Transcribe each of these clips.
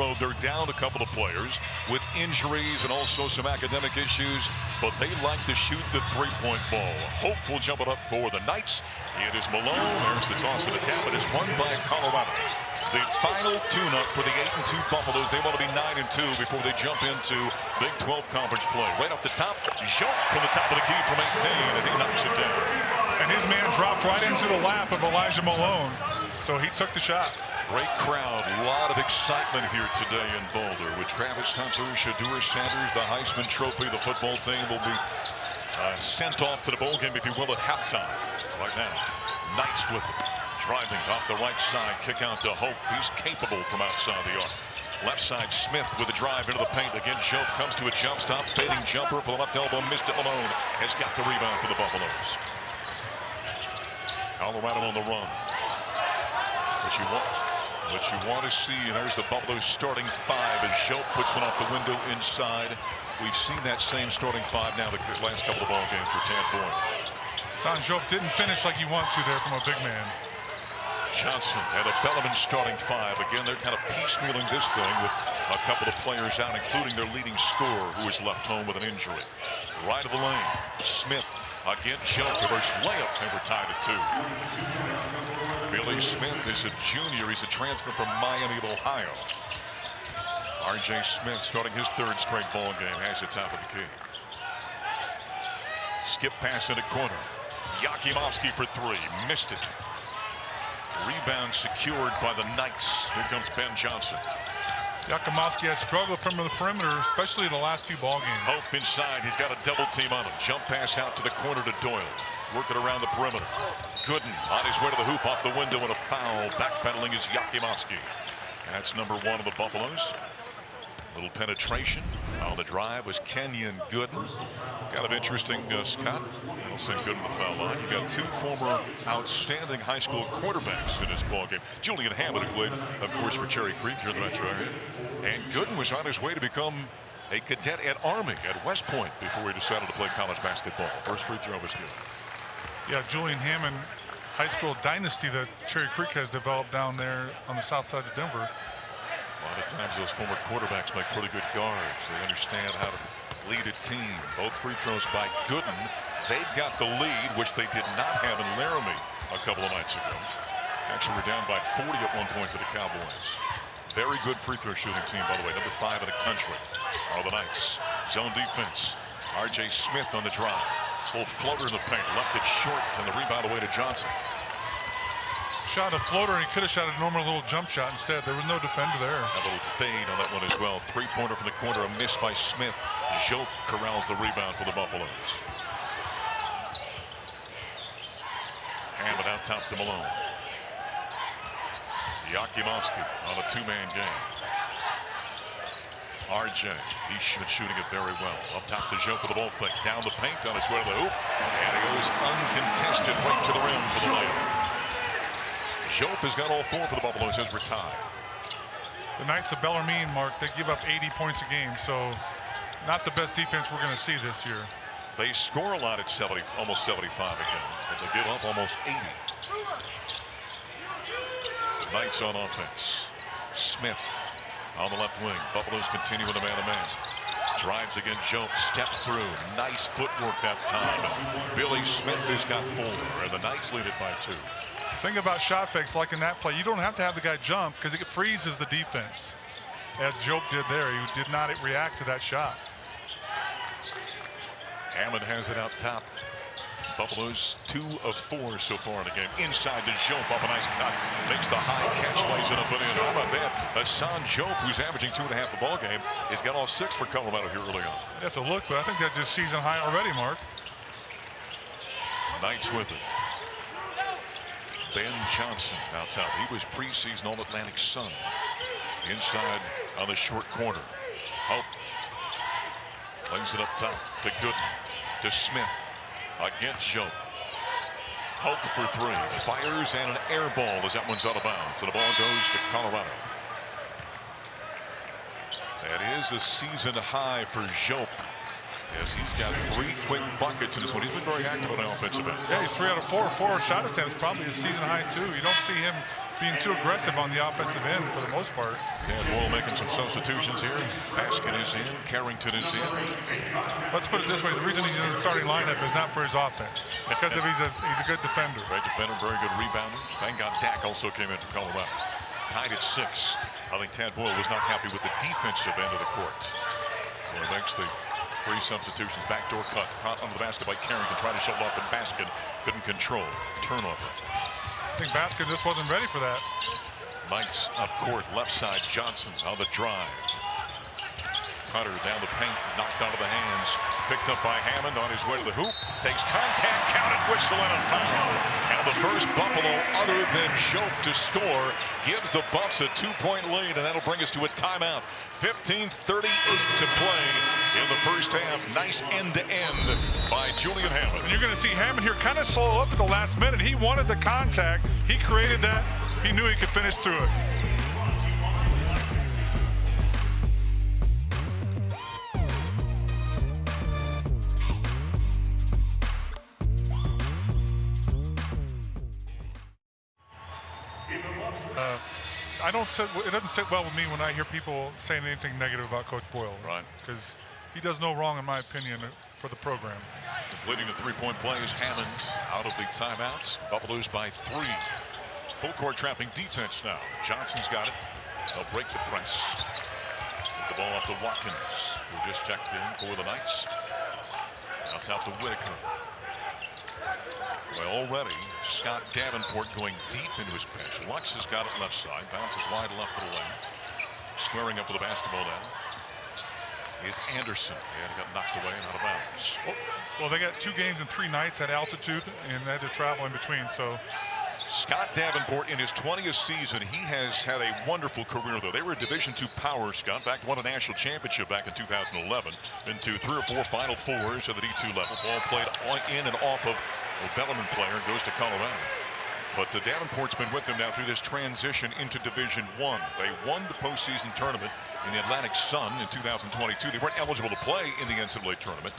Buffalo, they're down a couple of players with injuries and also some academic issues, but they like to shoot the three-point ball. Hope will jump it up for the Knights. It is Malone. There's the toss and the tap. It is won by Colorado. The final tune-up for the 8-2 Buffaloes. They want to be 9-2 before they jump into Big 12 conference play. Right off the top, Joe from the top of the key from 18, and he knocks it down. And his man dropped right into the lap of Elijah Malone, so he took the shot. Great crowd, a lot of excitement here today in Boulder with Travis Hunter, Shedeur Sanders, the Heisman Trophy. The football team will be sent off to the bowl game, if you will, at halftime. Right now, Knights with it. Driving off the right side, kick out to Hope. He's capable from outside the arc. Left side, Smith with a drive into the paint. Again, Joe comes to a jump stop. Fading jumper for the left elbow. Missed it. Malone has got the rebound for the Buffaloes. Colorado on the run. What you want to see, and there's the Buffaloes starting five as Joe puts one off the window inside. We've seen that same starting five now the last couple of ball games for Tad Boyle. Sanjop didn't finish like you want to there from a big man. Johnson and a Bellarmine starting five. Again, they're kind of piecemealing this thing with a couple of players out, including their leading scorer, who is left home with an injury. Right of the lane, Smith again. Joe reverse layup, and we're tied at 2. Billy Smith is a junior. He's a transfer from Miami of Ohio. R.J. Smith starting his third straight ball game, has the top of the key. Skip pass in the corner. Yakimovsky for three, missed it. Rebound secured by the Knights. Here comes Ben Johnson. Yakimovsky has struggled from the perimeter, especially in the last few ball games. Hope inside. He's got a double team on him. Jump pass out to the corner to Doyle. Working around the perimeter. Gooden on his way to the hoop, off the window, and a foul. Backpedaling is Yakimovsky. That's number 1 of the Buffaloes. Little penetration on the drive was Kenyon Gooden. It's kind of interesting, Scott. I don't send Gooden the foul line. You got 2 former outstanding high school quarterbacks in this ball game. Julian Hammond, who played, of course, for Cherry Creek here in the metro area. And Gooden was on his way to become a cadet at Army at West Point before he decided to play college basketball. First free throw was good. Yeah, Julian Hammond, high school dynasty that Cherry Creek has developed down there on the south side of Denver. A lot of times those former quarterbacks make pretty good guards. They understand how to lead a team. Both free throws by Gooden. They've got the lead, which they did not have in Laramie a couple of nights ago. Actually, we're down by 40 at one point to the Cowboys. Very good free throw shooting team, by the way. Number 5 in the country are the Knights. Zone defense. R.J. Smith on the drive. Little floater in the paint. Left it short, and the rebound away to Johnson. Shot a floater, and he could have shot a normal little jump shot instead. There was no defender there. A little fade on that one as well. Three-pointer from the corner, a miss by Smith. Jope corrals the rebound for the Buffaloes. Hammond out top to Malone. Yakimovsky on a 2-man game. RJ, he's shooting it very well. Up top to Jope with the ball fake. Down the paint on his way to the hoop. And he goes uncontested right to the rim for the layup. Jope has got all 4 for the Buffaloes as we're tied. The Knights of Bellarmine, Mark, they give up 80 points a game, so not the best defense we're going to see this year. They score a lot at 70, almost 75 again, but they give up almost 80. Knights on offense. Smith on the left wing. Buffaloes continue with a man-to-man. Drives again, Jope, steps through. Nice footwork that time. Billy Smith has got 4, and the Knights lead it by 2. Think about shot fakes like in that play. You don't have to have the guy jump because it freezes the defense. As Jope did there, he did not react to that shot. Hammond has it out top. Buffaloes 2 of 4 so far in the game. Inside to Jope off a nice cut. Makes the high catch, lays it up and in. How about that? Hassan Jope, who's averaging 2.5 a ball game, has got all 6 for Colorado here early on. You have to look, but I think that's just season high already, Mark. Knights with it. Ben Johnson out top. He was preseason All-Atlantic Sun. Inside on the short corner. Hope lays it up top to Gooden. To Smith. Against Jope. Hope for 3. Fires and an air ball as that one's out of bounds. And the ball goes to Colorado. That is a season high for Jope, as he's got 3 quick buckets in this one. He's been very active on the offensive end. Yeah, he's 3 out of 4. 4 shot attempts, probably a season high too. You don't see him being too aggressive on the offensive end for the most part. Dan Boyle making some substitutions here. Baskin is in. Carrington is in. Let's put it this way: the reason he's in the starting lineup is not for his offense, because if he's a good defender. Great defender, very good rebounder. Thank God Dak also came in for Colorado. Tied at 6. I think Tad Boyle was not happy with the defensive end of the court. So he makes the 3 substitutions. Backdoor cut. Caught under the basket by Carrington. Tried to shove it off the basket. Couldn't control. Turnover. I think Baskin just wasn't ready for that. Knights up court. Left side. Johnson on the drive. Cutter down the paint. Knocked out of the hands. Picked up by Hammond on his way to the hoop. Takes contact. Counted. Whistle and a foul. And the first Buffalo other than Joke to score gives the Buffs a 2-point lead, and that'll bring us to a timeout. 15:38 to play in the first half. Nice end-to-end by Julian Hammond. And you're going to see Hammond here kind of slow up at the last minute. He wanted the contact. He created that. He knew he could finish through it. It doesn't sit well with me when I hear people saying anything negative about Coach Boyle. Right. Because he does no wrong, in my opinion, for the program. Completing the 3-point play is Hammond out of the timeouts. Buffaloes by 3. Full court trapping defense now. Johnson's got it. They'll break the press. Get the ball off to Watkins, who just checked in for the Knights. Now top to Whitaker. Well, already Scott Davenport going deep into his bench. Lux has got it left side. Bounces wide left to the lane. Squaring up with the basketball down is Anderson. And got knocked away and out of bounds. Well, they got 2 games and 3 nights at altitude, and they had to travel in between. So Scott Davenport in his 20th season, he has had a wonderful career, though. They were a Division II power, Scott. In fact, won a national championship back in 2011. Been to 3 or 4 Final Fours at the D2 level. Ball played on, in and off of a Bellarmine player, goes to Colorado. But Davenport's been with them now through this transition into Division I. They won the postseason tournament in the Atlantic Sun in 2022. They weren't eligible to play in the NCAA tournament,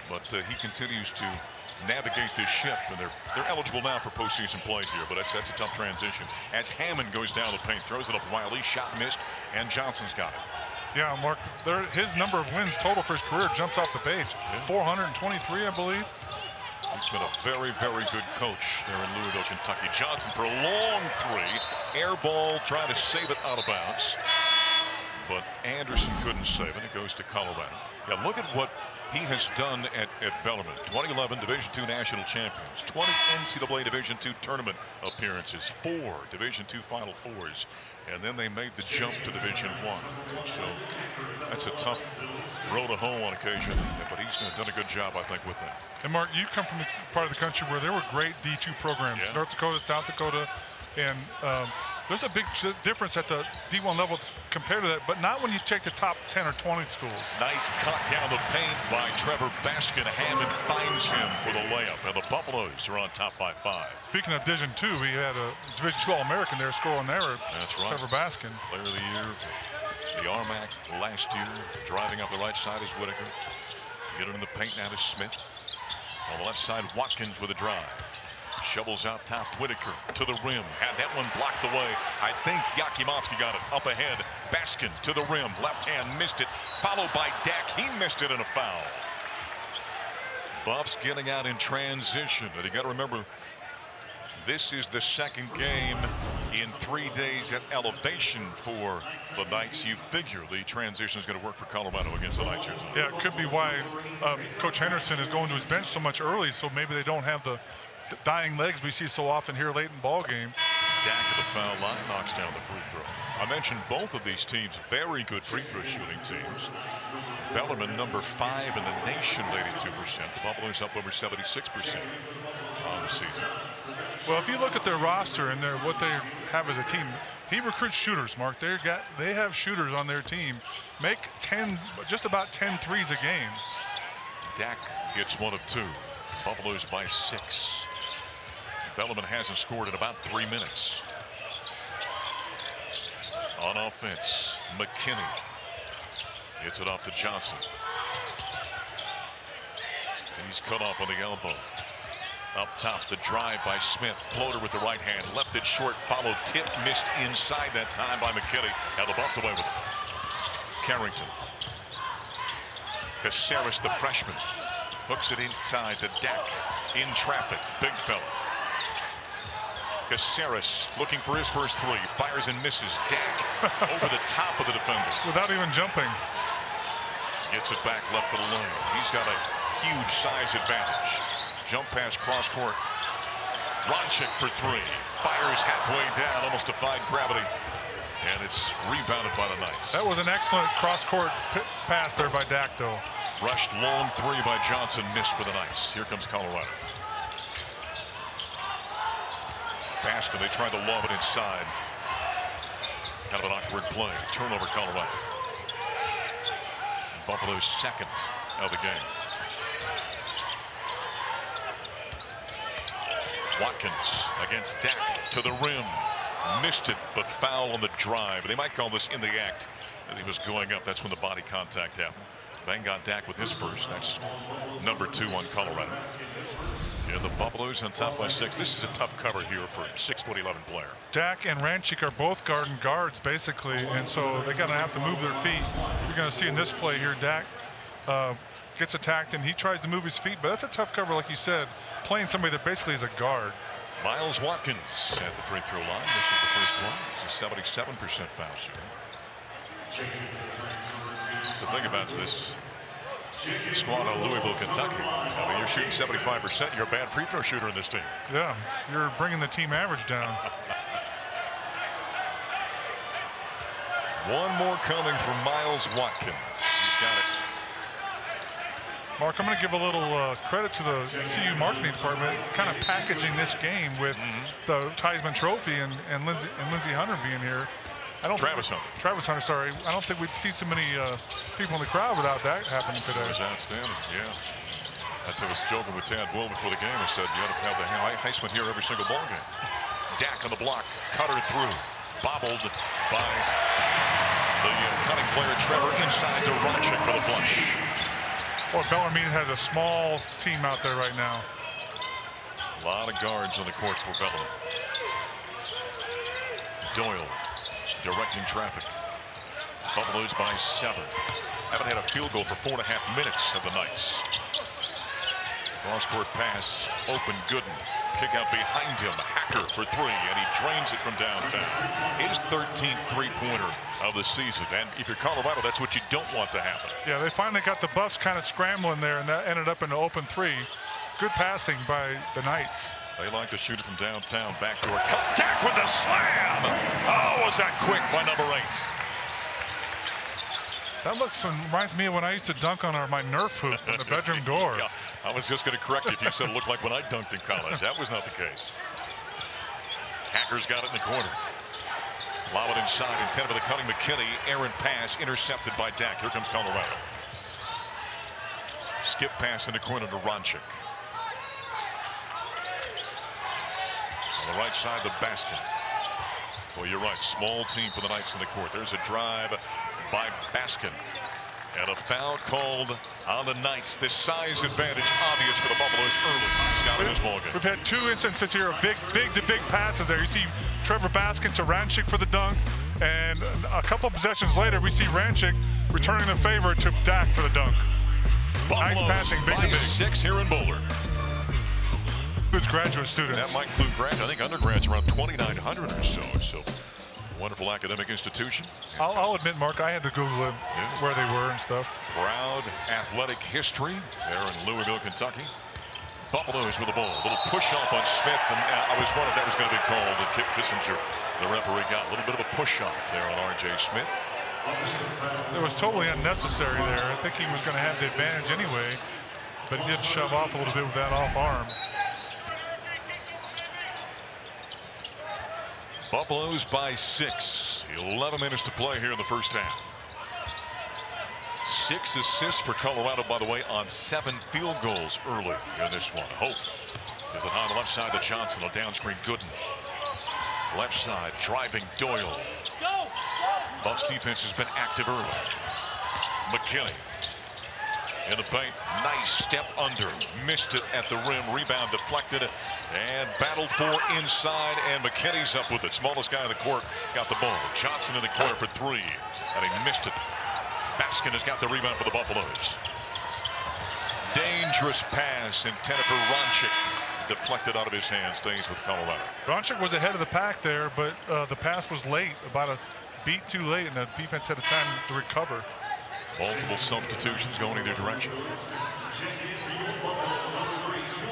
but he continues to navigate this ship, and they're eligible now for postseason play here, but that's a tough transition. As Hammond goes down the paint, throws it up wildly, shot missed, and Johnson's got it. Yeah, Mark, his number of wins total for his career jumps off the page. Yeah. 423, I believe. He's been a very, very good coach there in Louisville, Kentucky. Johnson for a long 3. Air ball, trying to save it out of bounds. But Anderson couldn't save it. It goes to Colorado. Yeah, look at what he has done at Bellarmine. 2011 Division II national champions. 20 NCAA Division II tournament appearances. 4 Division II Final Fours. And then they made the jump to Division I. So that's a tough road to hoe on occasion. But he's done a good job, I think, with that. And Mark, you come from a part of the country where there were great D2 programs. Yeah. North Dakota, South Dakota, and there's a big difference at the D1 level compared to that, but not when you take the top 10 or 20 schools. Nice cut down the paint by Trevor Baskin. Hammond finds him for the layup, and the Buffaloes are on top by 5. Speaking of Division II, we had a Division II All-American there scoring there. That's right. Trevor Baskin. Player of the year, the RMAC last year. Driving up the right side is Whitaker. Get it in the paint now to Smith. On the left side, Watkins with a drive. Shovels out top, Whitaker to the rim. Had that one blocked away. I think Yakimovsky got it up ahead. Baskin to the rim. Left hand missed it. Followed by Dak. He missed it in a foul. Buffs getting out in transition. But you got to remember, this is the second game in 3 days at elevation for the Knights. You figure the transition is going to work for Colorado against the Knights here tonight. Yeah, it could be why Coach Henderson is going to his bench so much early, so maybe they don't have the dying legs we see so often here late in the ball game. Dak at the foul line knocks down the free throw. I mentioned both of these teams, very good free throw shooting teams. Bellarmine number 5 in the nation, 82%. The Buffaloes up over 76% on the season. Well, if you look at their roster and what they have as a team, he recruits shooters, Mark. They have shooters on their team. Make just about 10 threes a game. Dak gets 1 of 2. Buffaloes by 6. Bellarmine hasn't scored in about 3 minutes. On offense, McKinney gets it off to Johnson. He's cut off on the elbow. Up top, the drive by Smith. Floater with the right hand. Left it short. Followed. Tip. Missed inside that time by McKinney. Now the Buffs away with it. Carrington. Caceres, the freshman. Hooks it inside to Dak. In traffic. Big fella. Caceres looking for his first three. Fires and misses. Dak over the top of the defender. Without even jumping. Gets it back left to the lane. He's got a huge size advantage. Jump pass cross court. Ronchik for three. Fires halfway down, almost defied gravity. And it's rebounded by the Knights. That was an excellent cross court pass there by Dak, though. Rushed long three by Johnson, missed for the Knights. Here comes Colorado. Basket, they tried to lob it inside. Kind of an awkward play. Turnover, Colorado. Buffalo's second of the game. Watkins against Dak to the rim. Missed it, but foul on the drive. They might call this in the act as he was going up. That's when the body contact happened. Bang got Dak with his first. That's number 2 on Colorado. Yeah, the Buffaloes on top by 6. This is a tough cover here for a 6'11" player. Dak and Ranchik are both guarding guards, basically, and so they're going to have to move their feet. You're going to see in this play here, Dak gets attacked, and he tries to move his feet, but that's a tough cover, like you said, playing somebody that basically is a guard. Miles Watkins at the free throw line. This is the first one. It's a 77% foul shooter. So think about this squad of Louisville, Kentucky. I mean, you're shooting 75%. You're a bad free throw shooter in this team. Yeah, you're bringing the team average down. One more coming from Miles Watkins. He's got it. Mark, I'm going to give a little credit to the CU marketing department, kind of packaging this game with the Heisman Trophy and Lindsey Hunter being here. Travis Hunter, sorry. I don't think we'd see so many people in the crowd without that happening today. That was outstanding, yeah. I was joking with Tad Bull before the game. I said, you ought to have the Heisman here every single ball game. Dak on the block, cutter through, bobbled by the cutting player Trevor inside to Ronchik for the flush. Boy, Bellarmine has a small team out there right now. A lot of guards on the court for Bellarmine. Doyle directing traffic. Buffaloes by 7. Haven't had a field goal for 4.5 minutes of the Knights. Cross-court pass, open Gooden. Kick out behind him, Hacker for 3, and he drains it from downtown. His 13th three-pointer of the season, and if you're Colorado, that's what you don't want to happen. Yeah, they finally got the Buffs kind of scrambling there, and that ended up in an open 3. Good passing by the Knights. They like to shoot it from downtown, backdoor. Dak with the slam! Oh, was that quick by number 8. That reminds me of when I used to dunk on my Nerf hoop in the bedroom door. Yeah, I was just going to correct you if you said it looked like when I dunked in college. That was not the case. Hacker's got it in the corner. Lob it inside, intended for the cutting McKinney. Errant pass intercepted by Dak. Here comes Colorado. Skip pass in the corner to Ronchik. On the right side, the basket. Well, you're right. Small team for the Knights in the court. There's a drive by Baskin. And a foul called on the Knights. This size advantage obvious for the Buffaloes early. Scott in this ballgame. We've had 2 instances here of big to big passes there. You see Trevor Baskin to Ranchik for the dunk. And a couple possessions later, we see Ranchik returning the favor to Dak for the dunk. Buffaloes nice passing, big to big. 6 here in Boulder. Includes graduate students. That might include graduates. I think undergrads around 2,900 or so. So, wonderful academic institution. I'll admit, Mark, I had to Google it, where they were and stuff. Proud athletic history there in Louisville, Kentucky. Buffaloes with the ball. A little push off on Smith, and I was wondering if that was going to be called. And Kip Kissinger, the referee, got a little bit of a push off there on R.J. Smith. It was totally unnecessary there. I think he was going to have the advantage anyway, but he did shove off a little bit with that off arm. Buffaloes by 6. 11 minutes to play here in the first half. 6 assists for Colorado, by the way, on 7 field goals early in this one. Hope is it on the left side to Johnson. A down screen, Gooden. Left side, driving Doyle. Buffs defense has been active early. McKinney. in the paint. Nice step under. Missed it at the rim. Rebound deflected and battled for inside. And McKinney's up with it. Smallest guy in the court got the ball. Johnson in the corner for three. And he missed it. Baskin has got the rebound for the Buffaloes. Dangerous pass intended for Ronchik. Deflected out of his hand. Stays with Colorado. Ronchik was ahead of the pack there, but the pass was late. About a beat too late, and the defense had time to recover. Multiple substitutions going either direction.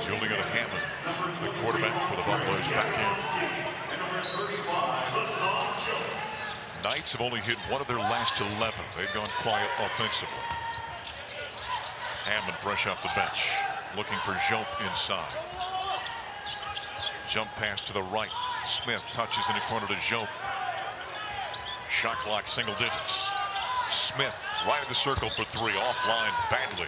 Julian Hammond, the quarterback for the Buffaloes, back in. Knights have only hit one of their last 11. They've gone quiet offensively. Hammond fresh off the bench, looking for Jope inside. Jump pass to the right. Smith touches in the corner to Jope. Shot clock single digits. Smith right of the circle for three, offline badly.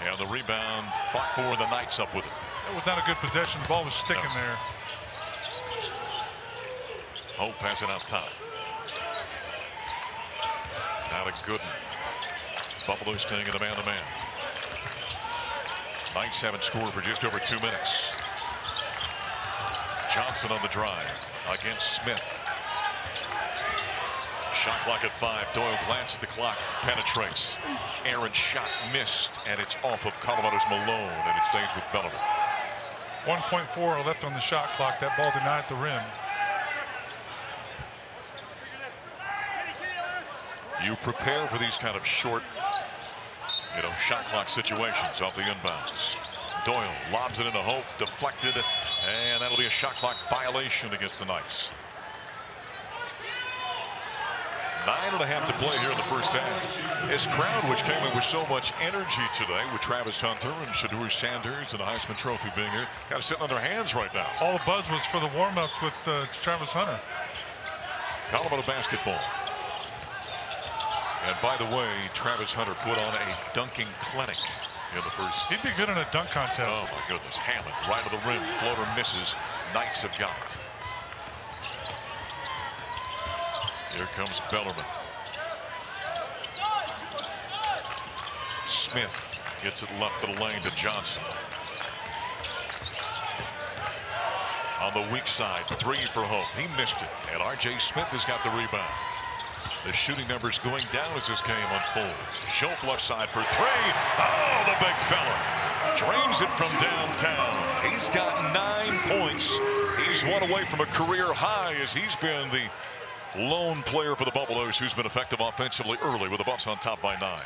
And the rebound fought for, and the Knights up with it. That was not a good possession. The ball was sticking there. Hope has it out top. Now to Gooden. Buffalo staying in the man-to-man. Knights haven't scored for just over 2 minutes. Johnson on the drive against Smith. Shot clock at 5. Doyle glances at the clock, penetrates. Aaron's shot missed, and it's off of Colorado's Malone, and it stays with Bellarmine. 1.4 left on the shot clock. That ball did not hit the rim. You prepare for these kind of short, shot clock situations off the inbounds. Doyle lobs it into Hope, deflected, and that'll be a shot clock violation against the Knights. 9.5 to play here in the first half. This crowd, which came in with so much energy today, with Travis Hunter and Shedeur Sanders and the Heisman Trophy being here, kind of sitting on their hands right now. All the buzz was for the warm-ups with Travis Hunter. Colorado basketball. And by the way, Travis Hunter put on a dunking clinic in the first. He'd be good in a dunk contest. Oh my goodness. Hammond right to the rim. Floater misses. Knights have got it. Here comes Bellarmine. Smith gets it left of the lane to Johnson. On the weak side, three for Hope. He missed it. And R.J. Smith has got the rebound. The shooting numbers going down as this game unfolds. Jope left side for three. Oh, the big fella. Drains it from downtown. He's got 9 points. He's one away from a career high as he's been the lone player for the Buffaloes who's been effective offensively early with the Buffs on top by 9.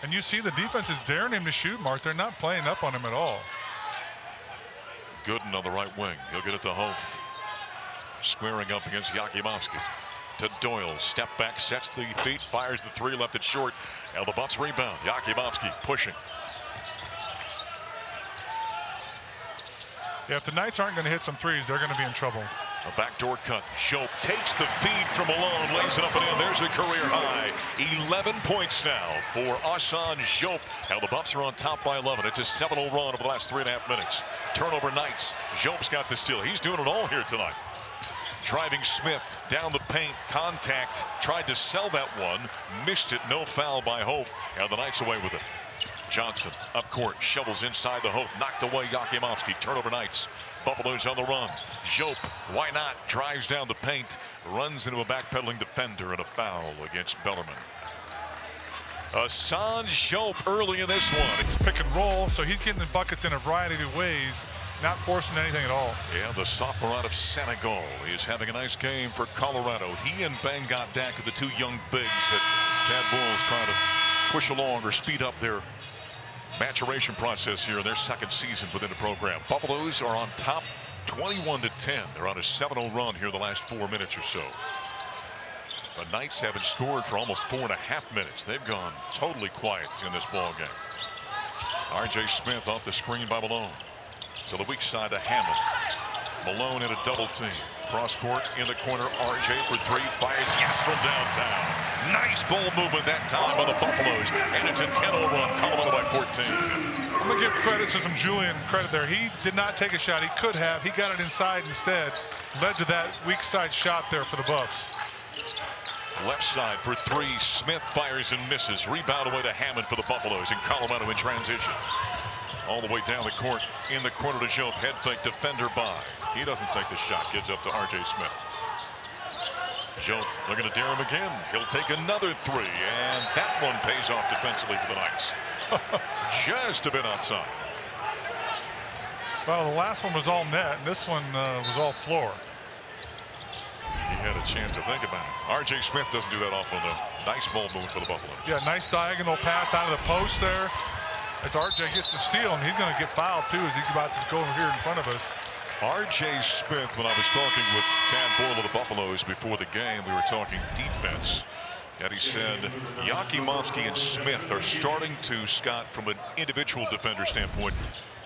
And you see the defense is daring him to shoot, Mark. They're not playing up on him at all. Gooden on the right wing. He'll get it to Hof. Squaring up against Yakimovsky. To Doyle. Step back, sets the feet, fires the three, left it short. And the Buffs rebound. Yakimovsky pushing. Yeah, if the Knights aren't going to hit some threes, they're going to be in trouble. A backdoor cut. Jope takes the feed from Malone, lays it up and in. There's a career high. 11 points now for Asan Jope. Now the Buffs are on top by 11. It's a 7-0 run over the last 3.5 minutes. Turnover Knights. Jope's got the steal. He's doing it all here tonight. Driving Smith down the paint, contact, tried to sell that one, missed it, no foul by Hof, and the Knights away with it. Johnson up court, shovels inside the Hof, knocked away Yakimovsky, turnover Knights. Buffaloes on the run. Jope, why not, drives down the paint, runs into a backpedaling defender, and a foul against Bellarmine. Asan Jope early in this one. It's pick and roll, so he's getting the buckets in a variety of ways. Not forcing anything at all. Yeah, the sophomore out of Senegal is having a nice game for Colorado. He and Bangat Dak are the two young bigs that Tad Bull's trying to push along or speed up their maturation process here in their second season within the program. Buffaloes are on top 21-10. They're on a 7-0 run here the last 4 minutes or so. The Knights haven't scored for almost 4.5 minutes. They've gone totally quiet in this ball game. R.J. Smith off the screen by Malone. To the weak side to Hammond. Malone in a double team. Cross court in the corner. RJ for three. Fires yes from downtown. Nice ball movement that time by the Buffaloes. And it's a 10-0 run. Colorado by 14. I'm going to give credit to some Julian credit there. He did not take a shot. He could have. He got it inside instead. Led to that weak side shot there for the Buffs. Left side for three. Smith fires and misses. Rebound away to Hammond for the Buffaloes, and Colorado in transition. All the way down the court in the corner to Joe. Head fake, defender by. He doesn't take the shot. Gives up to R.J. Smith. Joe looking to dare him again. He'll take another three, and that one pays off defensively for the Knights. Just a bit outside. Well, the last one was all net, and this one was all floor. He had a chance to think about it. R.J. Smith doesn't do that often, though. Nice ball movement for the Buffaloes. Yeah, nice diagonal pass out of the post there. As R.J. gets the steal, and he's going to get fouled, too, as he's about to go over here in front of us. R.J. Smith, when I was talking with Tad Boyle of the Buffaloes before the game, we were talking defense. And he said Yakimovsky and Smith are starting to, Scott, from an individual defender standpoint,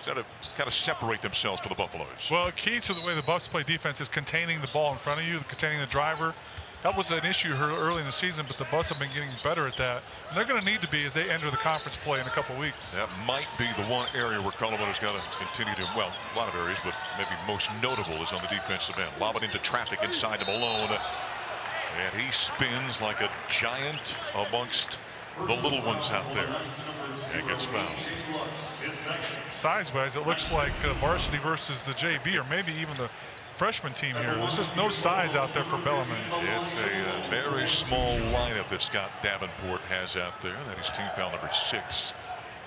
kind of separate themselves for the Buffaloes. Well, key to the way the Buffs play defense is containing the ball in front of you, containing the driver. That was an issue early in the season, but the Buffs have been getting better at that. And they're going to need to be as they enter the conference play in a couple weeks. That might be the one area where Colorado's got to continue to, well, a lot of areas, but maybe most notable is on the defensive end. Lob it into traffic inside to Malone. And he spins like a giant amongst the little ones out there. And gets fouled. Size-wise, it looks like varsity versus the JV, or maybe even the freshman team here. There's just no size out there for Bellarmine. It's a very small lineup that Scott Davenport has out there. That is team foul number 6.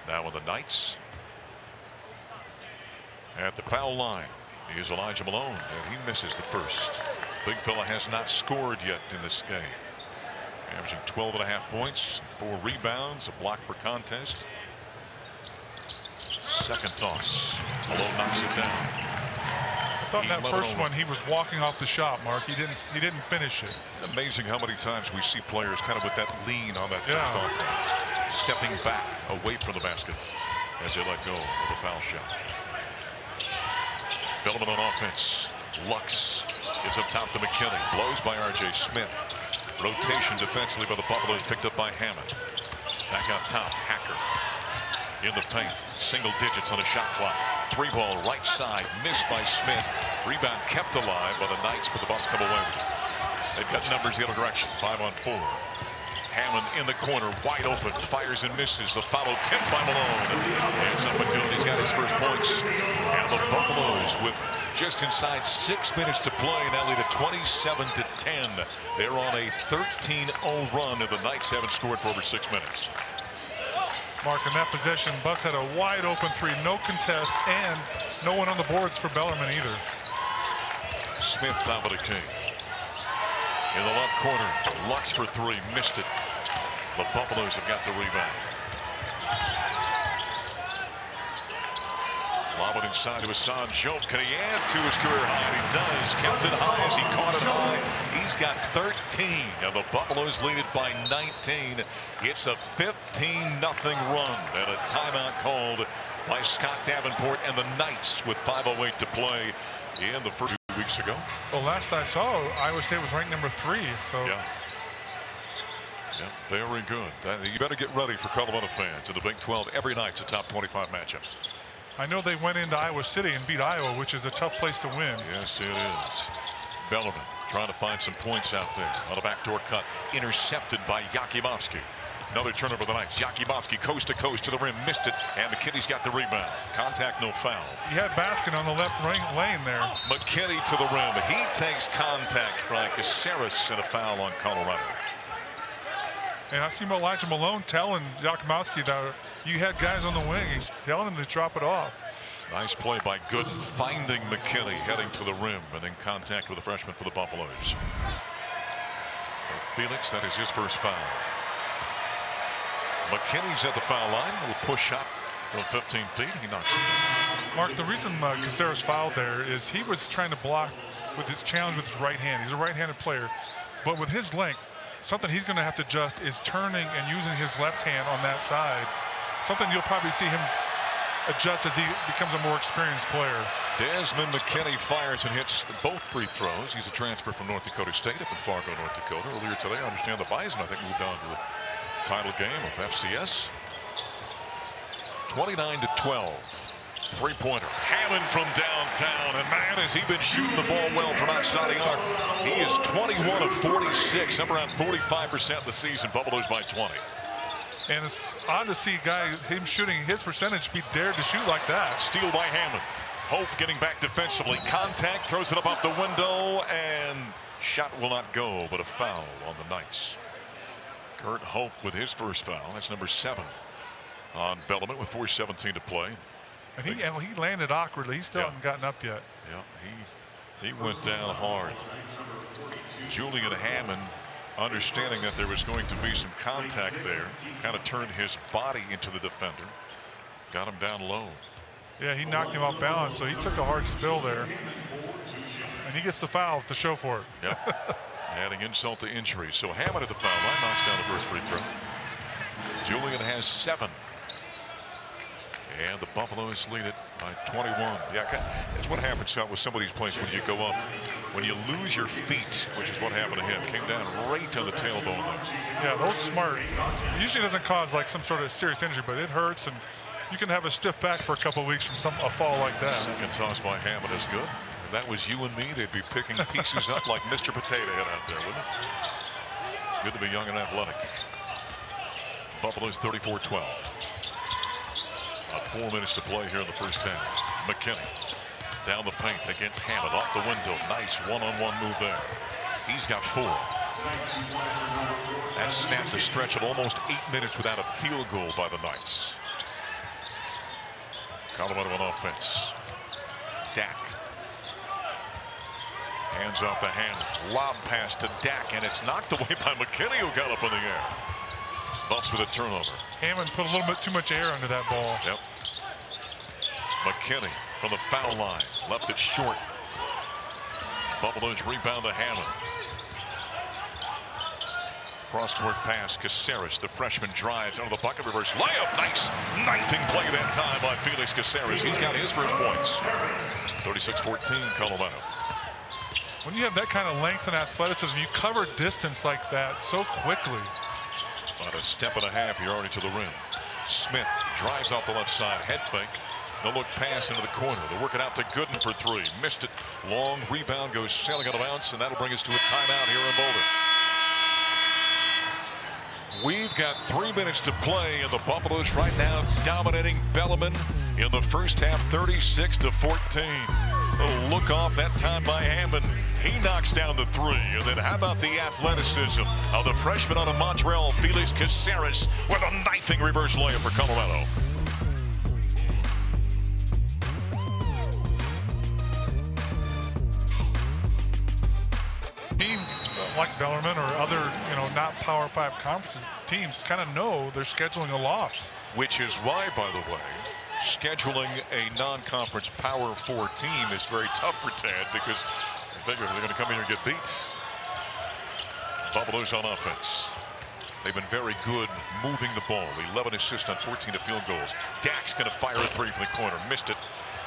Now with the Knights. At the foul line is Elijah Malone, and he misses the first. Big fella has not scored yet in this game. Averaging 12.5 points, 4 rebounds, a block per contest. Second toss. Malone knocks it down. I thought that first one he was walking off the shot, Mark. He didn't finish it. Amazing how many times we see players kind of with that lean on that first offense, stepping back away from the basket as they let go of the foul shot. Bellarmine on offense. Lux gives up top to McKinney. Blows by R.J. Smith. Rotation defensively by the Buffaloes, picked up by Hammond. Back out top, Hacker in the paint. Single digits on a shot clock. 3-ball right side, missed by Smith. Rebound kept alive by the Knights, but the Buffs come away with it. They've got numbers the other direction. 5-on-4. Hammond in the corner, wide open, fires and misses. The follow tipped by Malone. It's up and good. He's got his first points. And the Buffaloes with just inside 6 minutes to play now lead at 27-10. They're on a 13-0 run, and the Knights haven't scored for over 6 minutes. Mark, in that possession, Buffs had a wide open three, no contest, and no one on the boards for Bellarmine either. Smith top of the key. In the left corner, Lux for 3, missed it. The Buffaloes have got the rebound. Lob it inside to Hassan Joe. Can he add to his career high? And he does. Kept it high as he caught it high. He's got 13, and the Buffaloes lead it by 19. It's a 15-0 run, and a timeout called by Scott Davenport and the Knights with 5:08 to play in the first 2 weeks ago. Well, last I saw, Iowa State was ranked number 3. So yeah, very good. You better get ready for Colorado fans in the Big 12. Every night's a top 25 matchup. I know they went into Iowa City and beat Iowa, which is a tough place to win. Yes, it is. Bellarmine trying to find some points out there on a backdoor cut, intercepted by Yakimovsky. Another turnover for the Knights. Yakimovsky coast to coast to the rim, missed it, and McKinney's got the rebound. Contact, no foul. He had Baskin on the left lane there. McKinney to the rim. He takes contact by Caceres, and a foul on Colorado. And I see Elijah Malone telling Yakimovsky that you had guys on the wing. He's telling him to drop it off. Nice play by Gooden, finding McKinney, heading to the rim, and in contact with the freshman for the Buffaloes. For Felix, that is his first foul. McKinney's at the foul line. A little push shot from 15 feet. He knocks it down. Mark, the reason Caceres fouled there is he was trying to block with his challenge with his right hand. He's a right-handed player, but with his length, something he's going to have to adjust is turning and using his left hand on that side. Something you'll probably see him adjust as he becomes a more experienced player. Desmond McKinney fires and hits both free throws. He's a transfer from North Dakota State up in Fargo, North Dakota. Earlier today, I understand the Bison, I think, moved on to the title game of FCS. 29-12. Three-pointer. Hammond from downtown. And man, has he been shooting the ball well from outside the arc. He is 21 of 46, up around 45% of the season. Buffaloes by 20. And it's odd to see him shooting his percentage be dared to shoot like that. Steal by Hammond. Hope getting back defensively. Contact, throws it up off the window, and shot will not go, but a foul on the Knights. Kurt Hope with his first foul. That's number 7 on Bellarmine with 4:17 to play. And he landed awkwardly. He still hasn't gotten up yet. Yeah, he went down hard. Julian Hammond, understanding that there was going to be some contact there, kind of turned his body into the defender. Got him down low. Yeah, he knocked him off balance, so he took a hard spill there. And he gets the foul to show for it. Yep. Adding insult to injury. So Hammond at the foul line knocks down the first free throw. Julian has 7. And the Buffaloes lead it by 21. Yeah, that's what happens, Scott, with somebody's place when you go up. When you lose your feet, which is what happened to him, came down right on the tailbone there. Yeah, those smart. It usually doesn't cause like some sort of serious injury, but it hurts, and you can have a stiff back for a couple of weeks from a fall like that. Second toss by Hammond is good. If that was you and me, they'd be picking pieces up like Mr. Potato Head out there, wouldn't it? Good to be young and athletic. Buffaloes 34-12. 4 minutes to play here in the first half. McKinney down the paint against Hammond off the window. Nice one-on-one move there. He's got 4. That snapped a stretch of almost 8 minutes without a field goal by the Knights. Colorado on offense. Dak. Hands off to Hammond. Lob pass to Dak, and it's knocked away by McKinney, who got up in the air. Buffs with a turnover. Hammond put a little bit too much air under that ball. Yep. McKinney from the foul line. Left it short. Buffaloes rebound to Hammond. Cross-court pass. Caceres, the freshman, drives under the bucket. Reverse layup. Nice knifing play that time by Felix Caceres. He's got his first points. 36-14 Colorado. When you have that kind of length and athleticism, you cover distance like that so quickly. About a step and a half, you're already to the rim. Smith drives off the left side. Head fake. No look pass into the corner. They work it out to Gooden for 3. Missed it. Long rebound goes sailing out of bounds, and that'll bring us to a timeout here in Boulder. We've got 3 minutes to play, and the Buffaloes right now dominating Bellarmine in the first half, 36-14. A look off that time by Hammond. He knocks down the 3. And then how about the athleticism of the freshman out of Montreal, Felix Caceres, with a knifing reverse layup for Colorado. Team like Bellarmine or other, not Power 5 conferences teams kind of know they're scheduling a loss. Which is why, by the way, scheduling a non-conference Power 4 team is very tough for Tad, because they figure they're going to come here and get beat. Buffaloes on offense. They've been very good moving the ball. 11 assists on 14 field goals. Dak's going to fire a 3 from the corner. Missed it.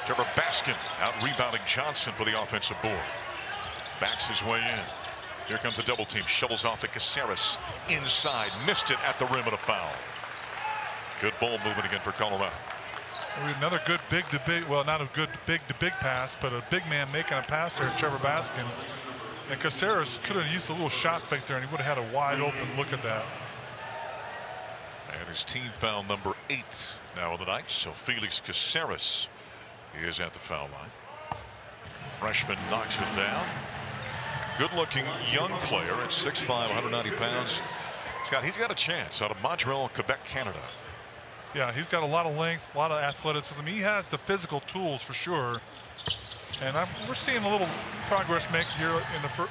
Trevor Baskin out rebounding Johnson for the offensive board. Backs his way in. Here comes a double team. Shovels off to Caceres. Inside. Missed it at the rim and a foul. Good ball movement again for Colorado. Another good big to big, well, not a good big to big pass, but a big man making a pass there, Trevor Baskin. And Caceres could have used a little shot fake there, and he would have had a wide open look at that. And his team foul number 8 now on the night. So Felix Caceres is at the foul line. Freshman knocks it down. Good-looking young player at 6'5", 190 pounds. Scott, he's got a chance out of Montreal, Quebec, Canada. Yeah, he's got a lot of length, a lot of athleticism. He has the physical tools for sure. And we're seeing a little progress make here in the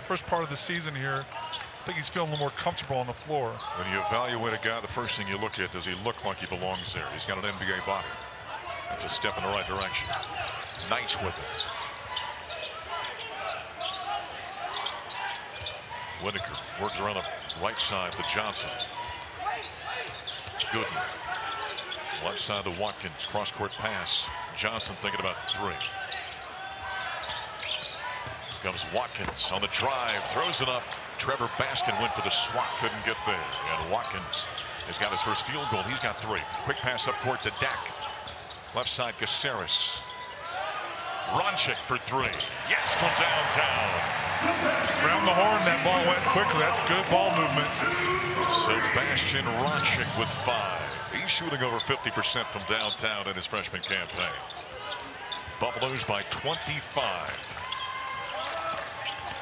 first part of the season here. I think he's feeling a little more comfortable on the floor. When you evaluate a guy, the first thing you look at, does he look like he belongs there? He's got an NBA body. That's a step in the right direction. Nice with it. Whitaker works around the right side to Johnson. Gooden. Left side to Watkins. Cross-court pass. Johnson thinking about 3. Comes Watkins on the drive. Throws it up. Trevor Baskin went for the swat. Couldn't get there. And Watkins has got his first field goal. He's got 3. Quick pass up court to Dak. Left side, Caceres. Ronchik for three. Yes, from downtown. Around the horn, that ball went quickly. That's good ball movement. Sebastian Ronchik with 5. He's shooting over 50% from downtown in his freshman campaign. Buffaloes by 25.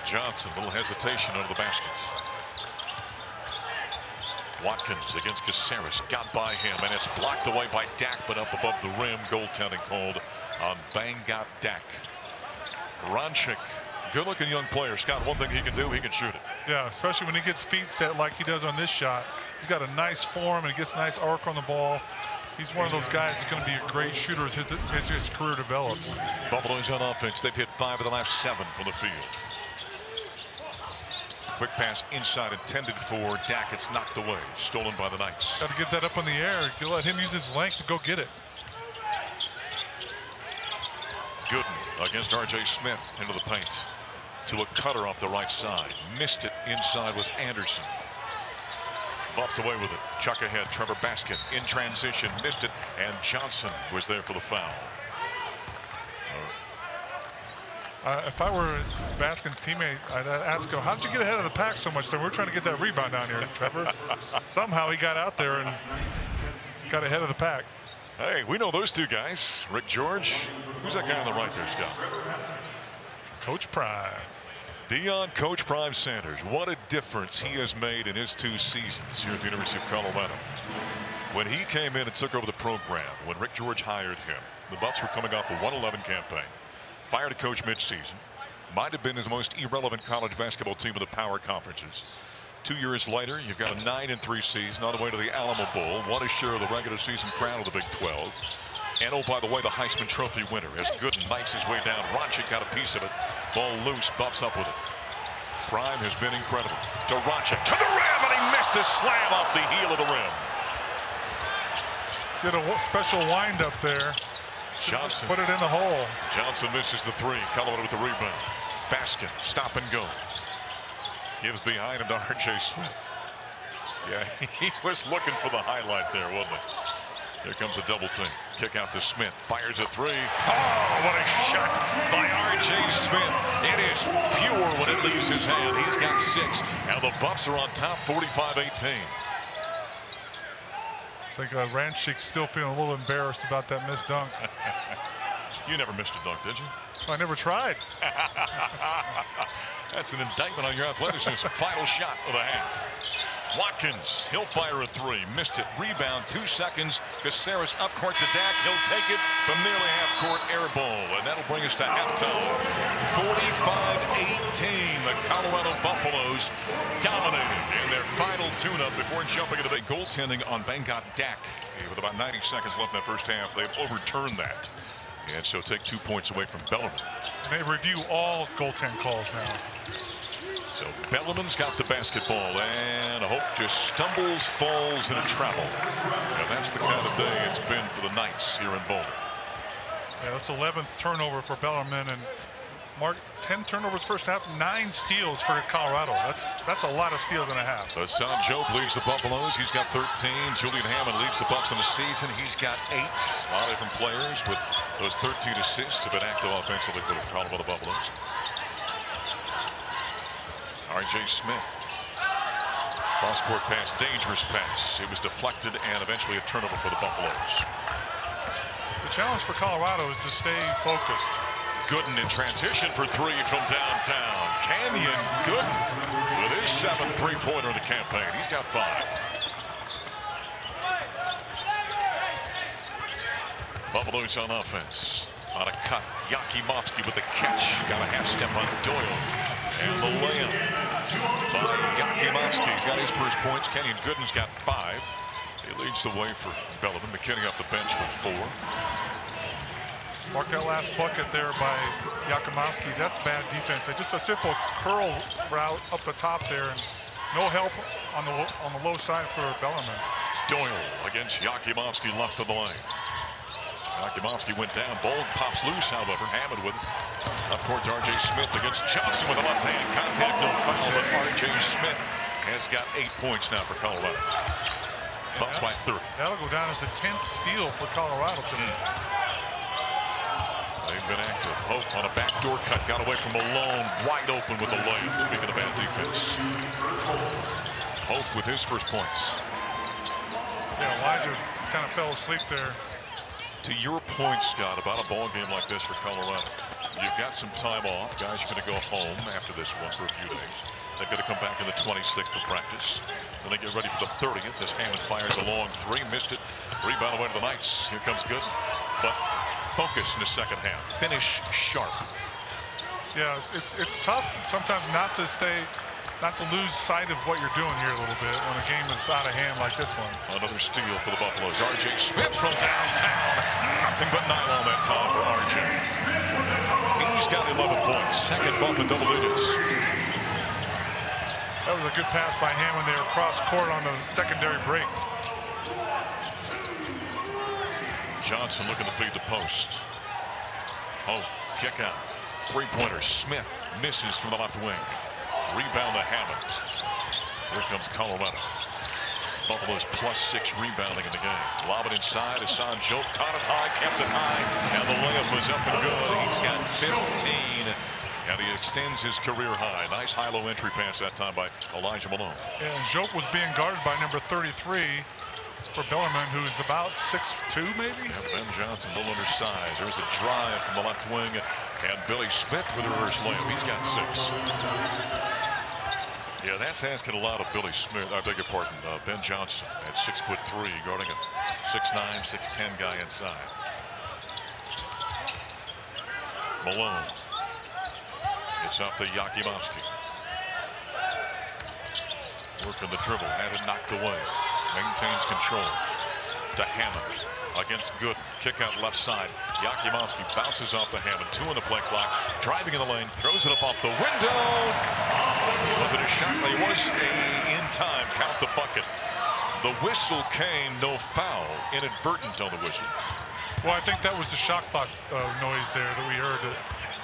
Johnson, little hesitation under the baskets. Watkins against Caceres, got by him, and it's blocked away by Dak, but up above the rim. Goaltending called on Bangat Dak. Ronchik, good-looking young player. Scott, one thing he can do, he can shoot it. Yeah, especially when he gets feet set like he does on this shot. He's got a nice form and he gets a nice arc on the ball. He's one of those guys that's going to be a great shooter as his career develops. Buffalo's on offense. They've hit 5 of the last 7 from the field. Quick pass inside intended for Dak. It's knocked away. Stolen by the Knights. Got to get that up in the air. You let him use his length to go get it. Gooden against R.J. Smith into the paint. To a cutter off the right side. Missed it. Inside was Anderson. Buffs away with it. Chuck ahead. Trevor Baskin in transition. Missed it. And Johnson was there for the foul. If I were Baskin's teammate, I'd ask him, how did you get ahead of the pack so much? We're trying to get that rebound down here, Trevor. Somehow he got out there and got ahead of the pack. Hey, we know those two guys. Rick George. Who's that guy on the right there, Scott? Coach Prime. Deion Coach Prime Sanders. What a difference he has made in his 2 seasons here at the University of Colorado. When he came in and took over the program, when Rick George hired him, the Buffs were coming off a 111 campaign. Fired a coach mid-season. Might have been his most irrelevant college basketball team in the power conferences. 2 years later, you've got a 9-3 season on the way to the Alamo Bowl. Won a share of the regular season crown of the Big 12. And oh, by the way, the Heisman Trophy winner as Gooden knifes his way down. Ronchik got a piece of it. Ball loose, Buffs up with it. Prime has been incredible. To Ronchik, to the rim, and he missed a slam off the heel of the rim. Did a special wind up there. Johnson. Put it in the hole. Johnson misses the 3. Colorado with the rebound. Baskin, stop and go. Gives behind him to R.J. Smith. Yeah, he was looking for the highlight there, wasn't he? Here comes a double team. Kick out to Smith. Fires a 3. Oh, what a shot by R.J. Smith. It is pure when it leaves his hand. He's got 6. Now the Buffs are on top 45-18. I think Ranchik's still feeling a little embarrassed about that missed dunk. You never missed a dunk, did you? I never tried. That's an indictment on your athleticism. Final shot of the half. Watkins, he'll fire a 3. Missed it. Rebound, 2 seconds. Caceres up court to Dak. He'll take it from nearly half court. Air ball, and that'll bring us to halftime. 45-18. The Colorado Buffaloes dominated in their final tune-up before jumping into the goaltending on Bangat Dak. With about 90 seconds left in that first half, they've overturned that. And so take 2 points away from Bellarmine. They review all goaltend calls now. So Bellarmine's got the basketball, and Hope just stumbles, falls, into travel. And that's the kind of day it's been for the Knights here in Boulder. Yeah, that's 11th turnover for Bellarmine, and Mark, 10 turnovers first half, 9 steals for Colorado. That's a lot of steals in a half. Hassan Jobe leads the Buffaloes. He's got 13. Julian Hammond leads the Buffs in the season. He's got 8. A lot of different players with those 13 assists have been active offensively for the Colorado Buffaloes. R.J. Smith. Cross-court pass, dangerous pass. It was deflected and eventually a turnover for the Buffaloes. The challenge for Colorado is to stay focused. Gooden in transition for 3 from downtown. Canyon Gooden with his 7th three-pointer in the campaign. He's got 5. Buffaloes on offense. On a cut, Yakimovsky with the catch. Got a half step on Doyle. And the layup by Yakimovsky. Got his first points. Kenyon Gooden's got 5. He leads the way for Bellarmine. McKinney off the bench with 4. Mark that last bucket there by Yakimovsky. That's bad defense. Just a simple curl route up the top there, and no help on the low side for Bellarmine. Doyle against Yakimovsky left of the lane. Yakimovsky went down. Ball pops loose, however. Hammond with it. Up court to R.J. Smith against Johnson with a left hand contact. No foul, but R.J. Smith has got 8 points now for Colorado. Bucks by 30. That'll go down as the 10th steal for Colorado today. been active. Hope on a backdoor cut, got away from Malone, wide open with the layup. Speaking of bad defense, Hope with his first points. Yeah, Elijah kind of fell asleep there. To your point, Scott, about a ball game like this for Colorado, you've got some time off. Guys are going to go home after this one for a few days. They've got to come back in the 26th for practice. Then they get ready for the 30th. As Hammond fires a long three, missed it. Rebound away to the Knights. Here comes Gooden. But focus in the second half. Finish sharp. Yeah, it's tough sometimes not to lose sight of what you're doing here a little bit when a game is out of hand like this one. Another steal for the Buffaloes. R.J. Smith from downtown. Nothing but nylon that time for R.J. He's got 11 points. Second bump in double digits. That was a good pass by Hammond there across court on the secondary break. Johnson looking to feed the post. Oh, kick out. Three-pointer. Smith misses from the left wing. Rebound to Hammond. Here comes Colorado. Buffalo's +6 rebounding in the game. Lob it inside. Hassan Jope caught it high, kept it high, and the layup was up and good. He's got 15, and he extends his career high. Nice high-low entry pass that time by Elijah Malone. And Jope was being guarded by number 33 for Bellarmine, who's about 6'2", maybe. Yeah, Ben Johnson, a little undersized. There's a drive from the left wing, and Billy Smith with a reverse layup. He's got 6. Yeah, that's asking a lot of Billy Smith. I beg your pardon, Ben Johnson at 6'3", guarding a 6'9", 6'10" guy inside. Malone. It's up to Yakimovsky. Working the dribble, had it knocked away. Maintains control. To Hammond against Gooden. Kick out left side. Yakimovsky bounces off the Hammond. 2 in the play clock. Driving in the lane. Throws it up off the window. Was it a shot? It was in time. Count the bucket. The whistle came. No foul. Inadvertent on the whistle. Well, I think that was the shot clock noise there that we heard. It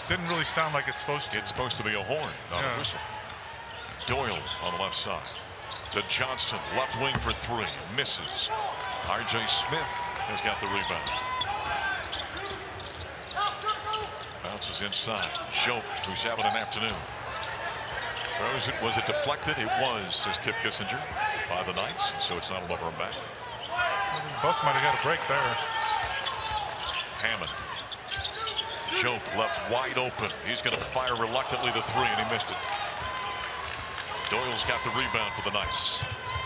didn't really sound like it's supposed to. It's supposed to be a horn, not a whistle. Doyle on the left side. To Johnson, left wing for 3, misses. R.J. Smith has got the rebound. Bounces inside. Jope, who's having an afternoon. Throws it. Was it deflected? It was, says Kip Kissinger, by the Knights, so it's not a lover back. Bus might have got a break there. Hammond. Jope left wide open. He's going to fire reluctantly to 3, and he missed it. Doyle's got the rebound for the Knights.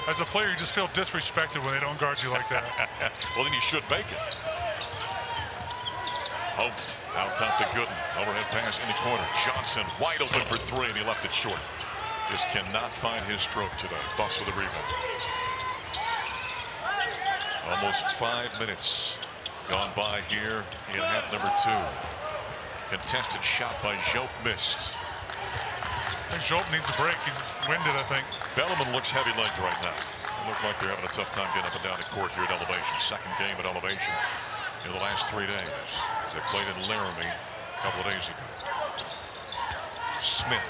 As a player, you just feel disrespected when they don't guard you like that. Well, then you should make it. Hope out top to Gooden. Overhead pass in the corner. Johnson wide open for 3, and he left it short. Just cannot find his stroke today. Buffs with the rebound. Almost 5 minutes gone by here in half number 2. Contested shot by Jope, missed. I think Jope needs a break. He's winded, I think. Bellarmine looks heavy-legged right now. They look like they're having a tough time getting up and down the court here at elevation. Second game at elevation in the last 3 days. As they played in Laramie a couple of days ago. Smith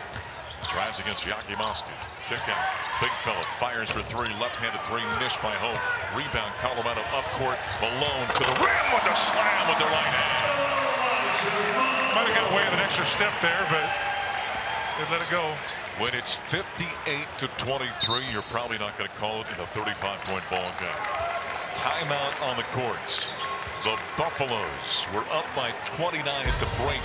drives against Yakimovsky. Kick out. Big fella fires for 3. Left-handed 3. Missed by Hope. Rebound. Colorado up court. Malone to the rim with the slam with the right hand. Might have got away with an extra step there, but they let it go. When it's 58-23, you're probably not going to call it in a 35-point ball game. Timeout on the courts. The Buffaloes were up by 29 at the break.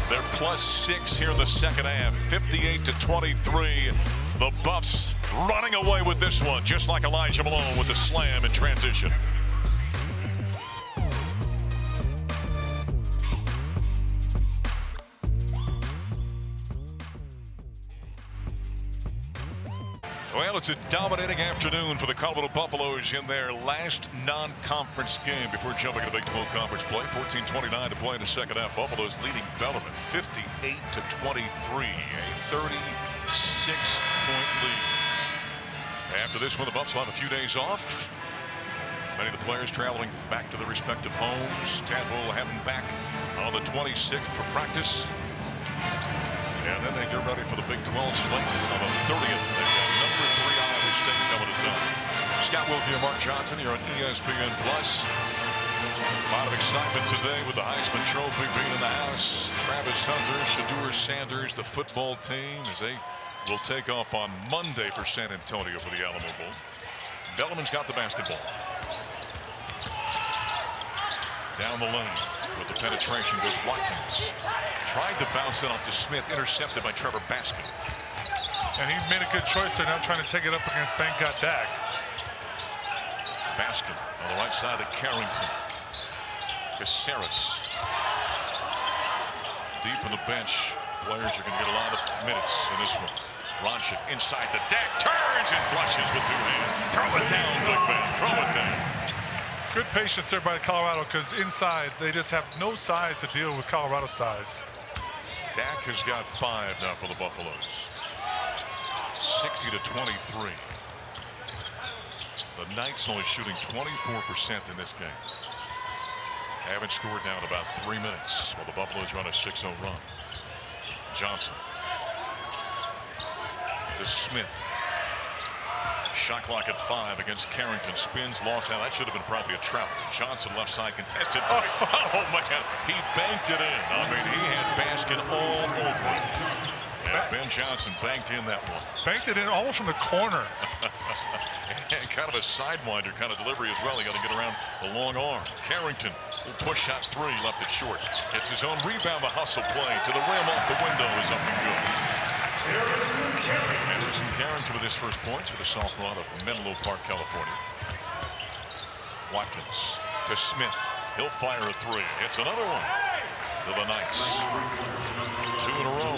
They're +6 here in the second half. 58-23. The Buffs running away with this one, just like Elijah Malone with the slam in transition. Well, it's a dominating afternoon for the Colorado Buffaloes in their last non-conference game before jumping into Big 12 conference play. 14:29 to play in the second half. Buffaloes leading Bellarmine 58-23, a 36-point lead. After this one, the Buffs will have a few days off. Many of the players traveling back to their respective homes. Tadpole having back on the 26th for practice. And then they get ready for the Big 12 slates on the 30th. They've got number 3 Iowa State coming to town. Scott Wilkie and Mark Johnson here on ESPN Plus. A lot of excitement today with the Heisman Trophy being in the house. Travis Hunter, Shedeur Sanders, the football team, as they will take off on Monday for San Antonio for the Alamo Bowl. Bellarmine's got the basketball. Down the lane with the penetration goes Watkins. Tried to bounce it off to Smith, intercepted by Trevor Baskin. And he made a good choice there, not trying to take it up against Bangkok Dak. Baskin on the right side of Carrington. Caceres. Deep in the bench. Players are going to get a lot of minutes in this one. Ronchik inside the deck, turns and flushes with two hands. Throw it down, big man. Throw it down. Good patience there by Colorado, because inside they just have no size to deal with Colorado's size. Dak has got 5 now for the Buffaloes. 60-23. The Knights only shooting 24% in this game. Haven't scored now in about 3 minutes while the Buffaloes run a 6-0 run. Johnson to Smith. Shot clock at 5 against Carrington. Spins, lost hand. That should have been probably a travel. Johnson left side contested. Oh man, he banked it in. I mean, he had Baskin all over him. Yeah, Ben Johnson banked in that one. Banked it in almost from the corner. And kind of a sidewinder kind of delivery as well. He got to get around the long arm. Carrington will push shot 3, left it short. It's his own rebound. The hustle play to the rim off the window is up and good. Anderson Carrington with his first points for the sophomore out of Menlo Park, California. Watkins to Smith. He'll fire a 3. Hits another one to the Knights. 2 in a row.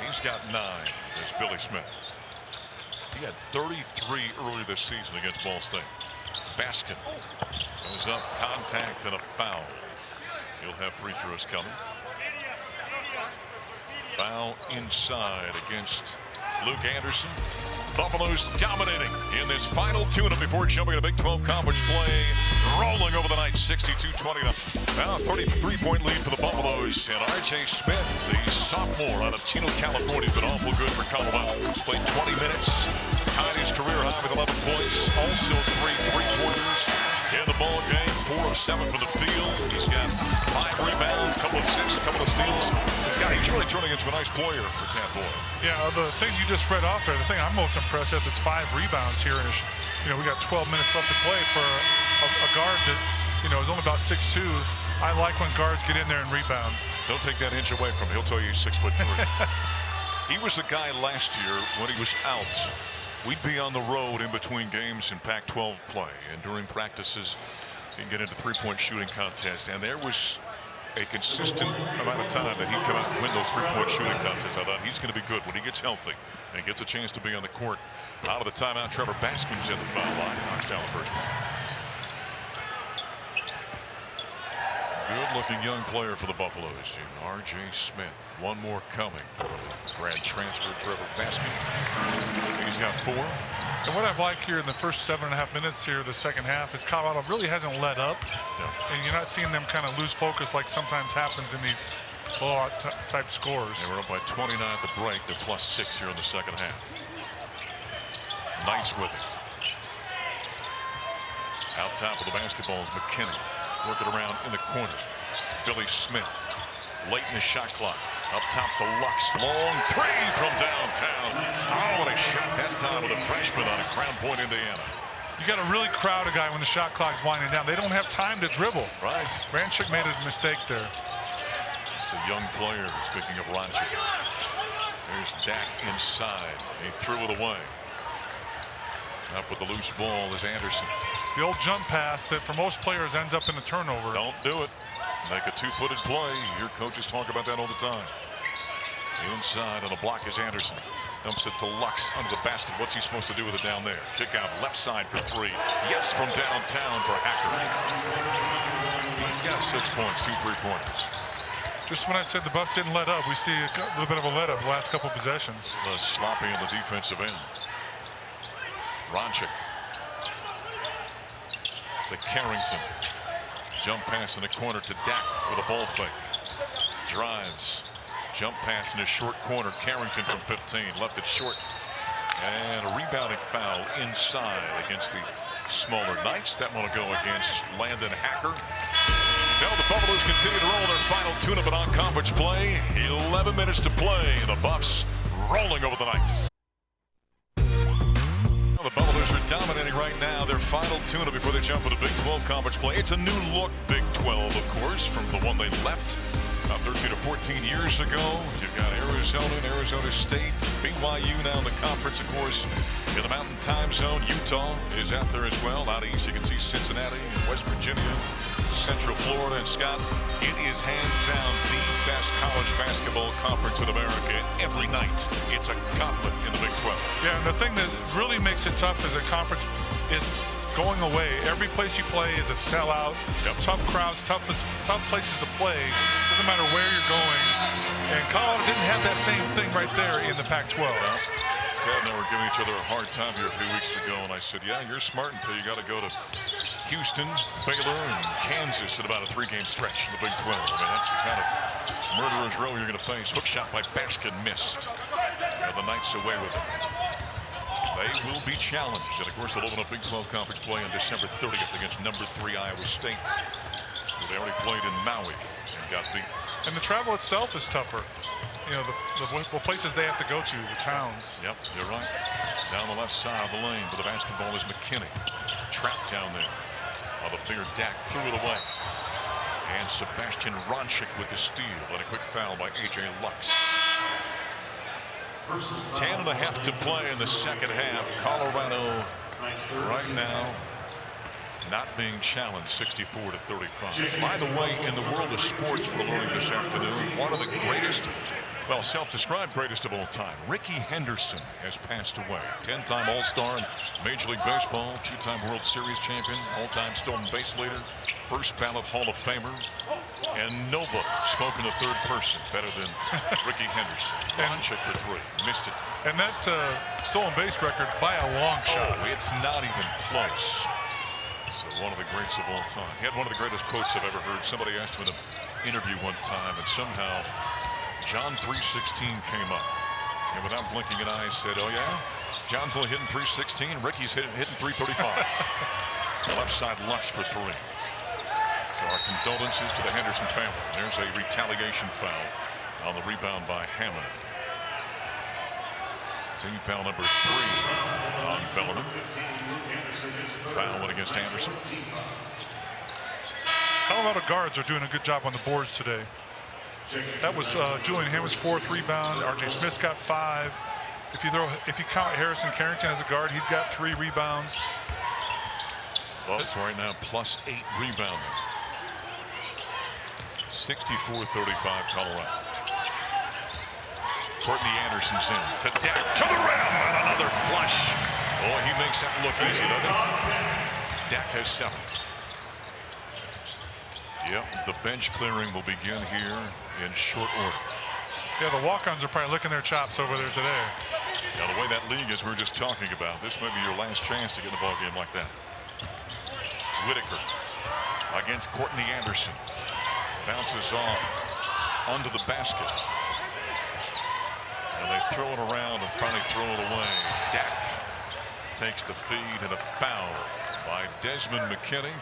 He's got 9. There's Billy Smith. He had 33 earlier this season against Ball State. Baskin goes up, contact and a foul. He'll have free throws coming. Foul inside against Luke Anderson. Buffaloes dominating in this final tune-up before jumping to Big 12 Conference play. Rolling over the Knights, 62-20. Now a 33-point lead for the Buffaloes. And R.J. Smith, the sophomore out of Chino, California, has been awful good for Colorado. He's played 20 minutes, tied his career high with 11 points. Also 3 three-pointers in the ball game. 4 of 7 from the field. He's got 5 rebounds, couple of assists, couple of steals. Yeah, he's really turning into a nice player for Tad Boyle. Yeah, the things you just read off there, the thing I'm most impressed with is 5 rebounds here. And we got 12 minutes left to play for a guard that, is only about 6'2". I like when guards get in there and rebound. Don't take that inch away from him. He'll tell you he's 6'3". He was the guy last year when he was out. We'd be on the road in between games in Pac-12 play, and during practices, he'd get into three-point shooting contest, and there was a consistent amount of time that he'd come out and win those three-point shooting contests. I thought he's going to be good when he gets healthy and gets a chance to be on the court. Out of the timeout, Trevor Baskin's in the foul line. Knocks down the first one. Good-looking young player for the Buffaloes. R.J. Smith. One more coming. Grad transfer Trevor Baskin. He's got 4. And what I've liked here in the first 7.5 minutes here, the second half, is Colorado really hasn't let up. Yeah. And you're not seeing them kind of lose focus like sometimes happens in these blowout type scores. They were up by 29 at the break. They're +6 here in the second half. Nice with it. Out top of the basketball is McKinney. Working around in the corner. Billy Smith. Late in the shot clock. Up top to Lux. Long 3 from downtown. Oh, what a shot that time with a freshman on a Crown Point, Indiana. You got to really crowd a guy when the shot clock's winding down. They don't have time to dribble. Right. Ronchik made a mistake there. It's a young player. Speaking of Ronchik. There's Dak inside. He threw it away. Up with the loose ball is Anderson. The old jump pass that for most players ends up in a turnover. Don't do it. Make a 2-footed play. Your coaches talk about that all the time. Inside on the block is Anderson. Dumps it to Lux under the basket. What's he supposed to do with it down there? Kick out left side for 3. Yes, from downtown for Hacker. He's got 6 points, 2 3-pointers. Just when I said the Buffs didn't let up, we see a little bit of a let up the last couple possessions. Sloppy in the defensive end. Ronchik to Carrington. Jump pass in the corner to Dak with a ball fake. Drives. Jump pass in a short corner. Carrington from 15. Left it short. And a rebounding foul inside against the smaller nights. That one will go against Landon Hacker. Now the Buffaloes continue to roll their final tune-up in non-conference play. 11 minutes to play. The Buffs rolling over the Knights. The Buffaloes are dominating right now. Their final tune-up before they jump into Big 12 conference play. It's a new look Big 12, of course, from the one they left 13 or 14 years ago. You've got Arizona and Arizona State, BYU now in the conference, of course, in the Mountain Time Zone. Utah is out there as well. Out east, you can see Cincinnati, West Virginia, Central Florida. And Scott, it is hands down the best college basketball conference in America. Every night, it's a gauntlet in the Big 12. Yeah, and the thing that really makes it tough as a conference is going away. Every place you play is a sellout. Yep. Tough crowds, tough places to play. Doesn't matter where you're going. And Colorado didn't have that same thing right there in the Pac-12. Yeah. Ted and I were giving each other a hard time here a few weeks ago, and I said, yeah, you're smart until you got to go to Houston, Baylor, and Kansas in about a 3-game stretch in the Big 12. I mean, that's the kind of murderer's row you're going to face. Hook shot by Baskin missed. And the Knights away with it. They will be challenged. And, of course, they'll open up Big 12 conference play on December 30th against number 3 Iowa State. They already played in Maui and got beat. And the travel itself is tougher. You know, the places they have to go to, the towns. Yep, you're right. Down the left side of the lane, but the basketball is McKinney. Trapped down there. While the bigger Dak threw it away. And Sebastian Ronchik with the steal. And a quick foul by A.J. Lux. 10.5 to play in the second half. Colorado right now not being challenged 64-35. By the way, in the world of sports, we're learning this afternoon, one of the greatest, well, self-described greatest of all time, Ricky Henderson, has passed away. 10-time All-Star in Major League Baseball, 2-time World Series champion, all-time stolen base leader, first ballot Hall of Famer, and nobody spoke in the third person better than Ricky Henderson. Ronchik for 3, missed it. And that stolen base record by a long shot. Oh, it's not even close. So one of the greats of all time. He had one of the greatest quotes I've ever heard. Somebody asked him in an interview one time, and somehow John 3:16 came up. And without blinking an eye, said, oh, yeah? John's only hitting 3:16. Ricky's hitting 3:35. Left side Lux for 3. So our condolences to the Henderson family. There's a retaliation foul on the rebound by Hammond. Team foul number 3 on Bellarmine. Foul went against Anderson. Colorado guards are doing a good job on the boards today. That was Julian Hammond's 4th rebound. R.J. Smith's got 5. If you count Harrison Carrington as a guard, he's got 3 rebounds. Buffs right now +8 rebounding. 64-35 Colorado. Courtney Anderson's in to Dak to the rim and another flush. Oh, he makes that look easy, doesn't he? Dak has 7. Yep, the bench clearing will begin here in short order. Yeah, the walk-ons are probably licking their chops over there today. Now, the way that league is, we were just talking about, this may be your last chance to get in a ball game like that. Whitaker against Courtney Anderson. Bounces off under the basket. And they throw it around and finally throw it away. Dak takes the feed and a foul by Desmond McKinney.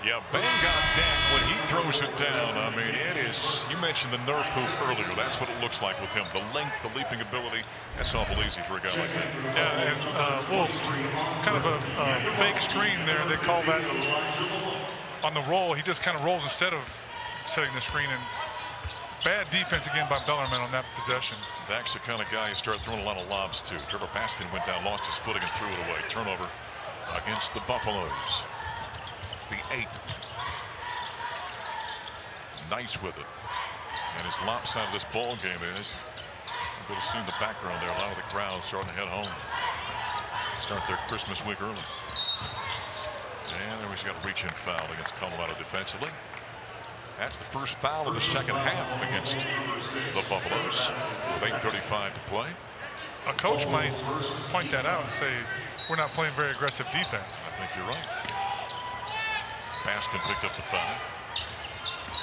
Yeah, Ben got Dak when he throws it down. I mean, it is, you mentioned the Nerf hoop earlier. That's what it looks like with him. The length, the leaping ability, that's awful easy for a guy like that. Yeah, and a little kind of a fake screen there. They call that on the roll. He just kind of rolls instead of setting the screen. And bad defense again by Bellarmine on that possession. Dak's the kind of guy you start throwing a lot of lobs to. Trevor Baskin went down, lost his footing, and threw it away. Turnover against the Buffaloes. It's the 8th. Nice with it. And as lopsided this ball game is, you're going to see in the background there, a lot of the crowd starting to head home. Start their Christmas week early. And there we got a reach-in foul against Colorado defensively. That's the first foul of the second half against the Buffaloes with 8:35 to play. A coach might point that out and say, we're not playing very aggressive defense. I think you're right. Baskin picked up the foul.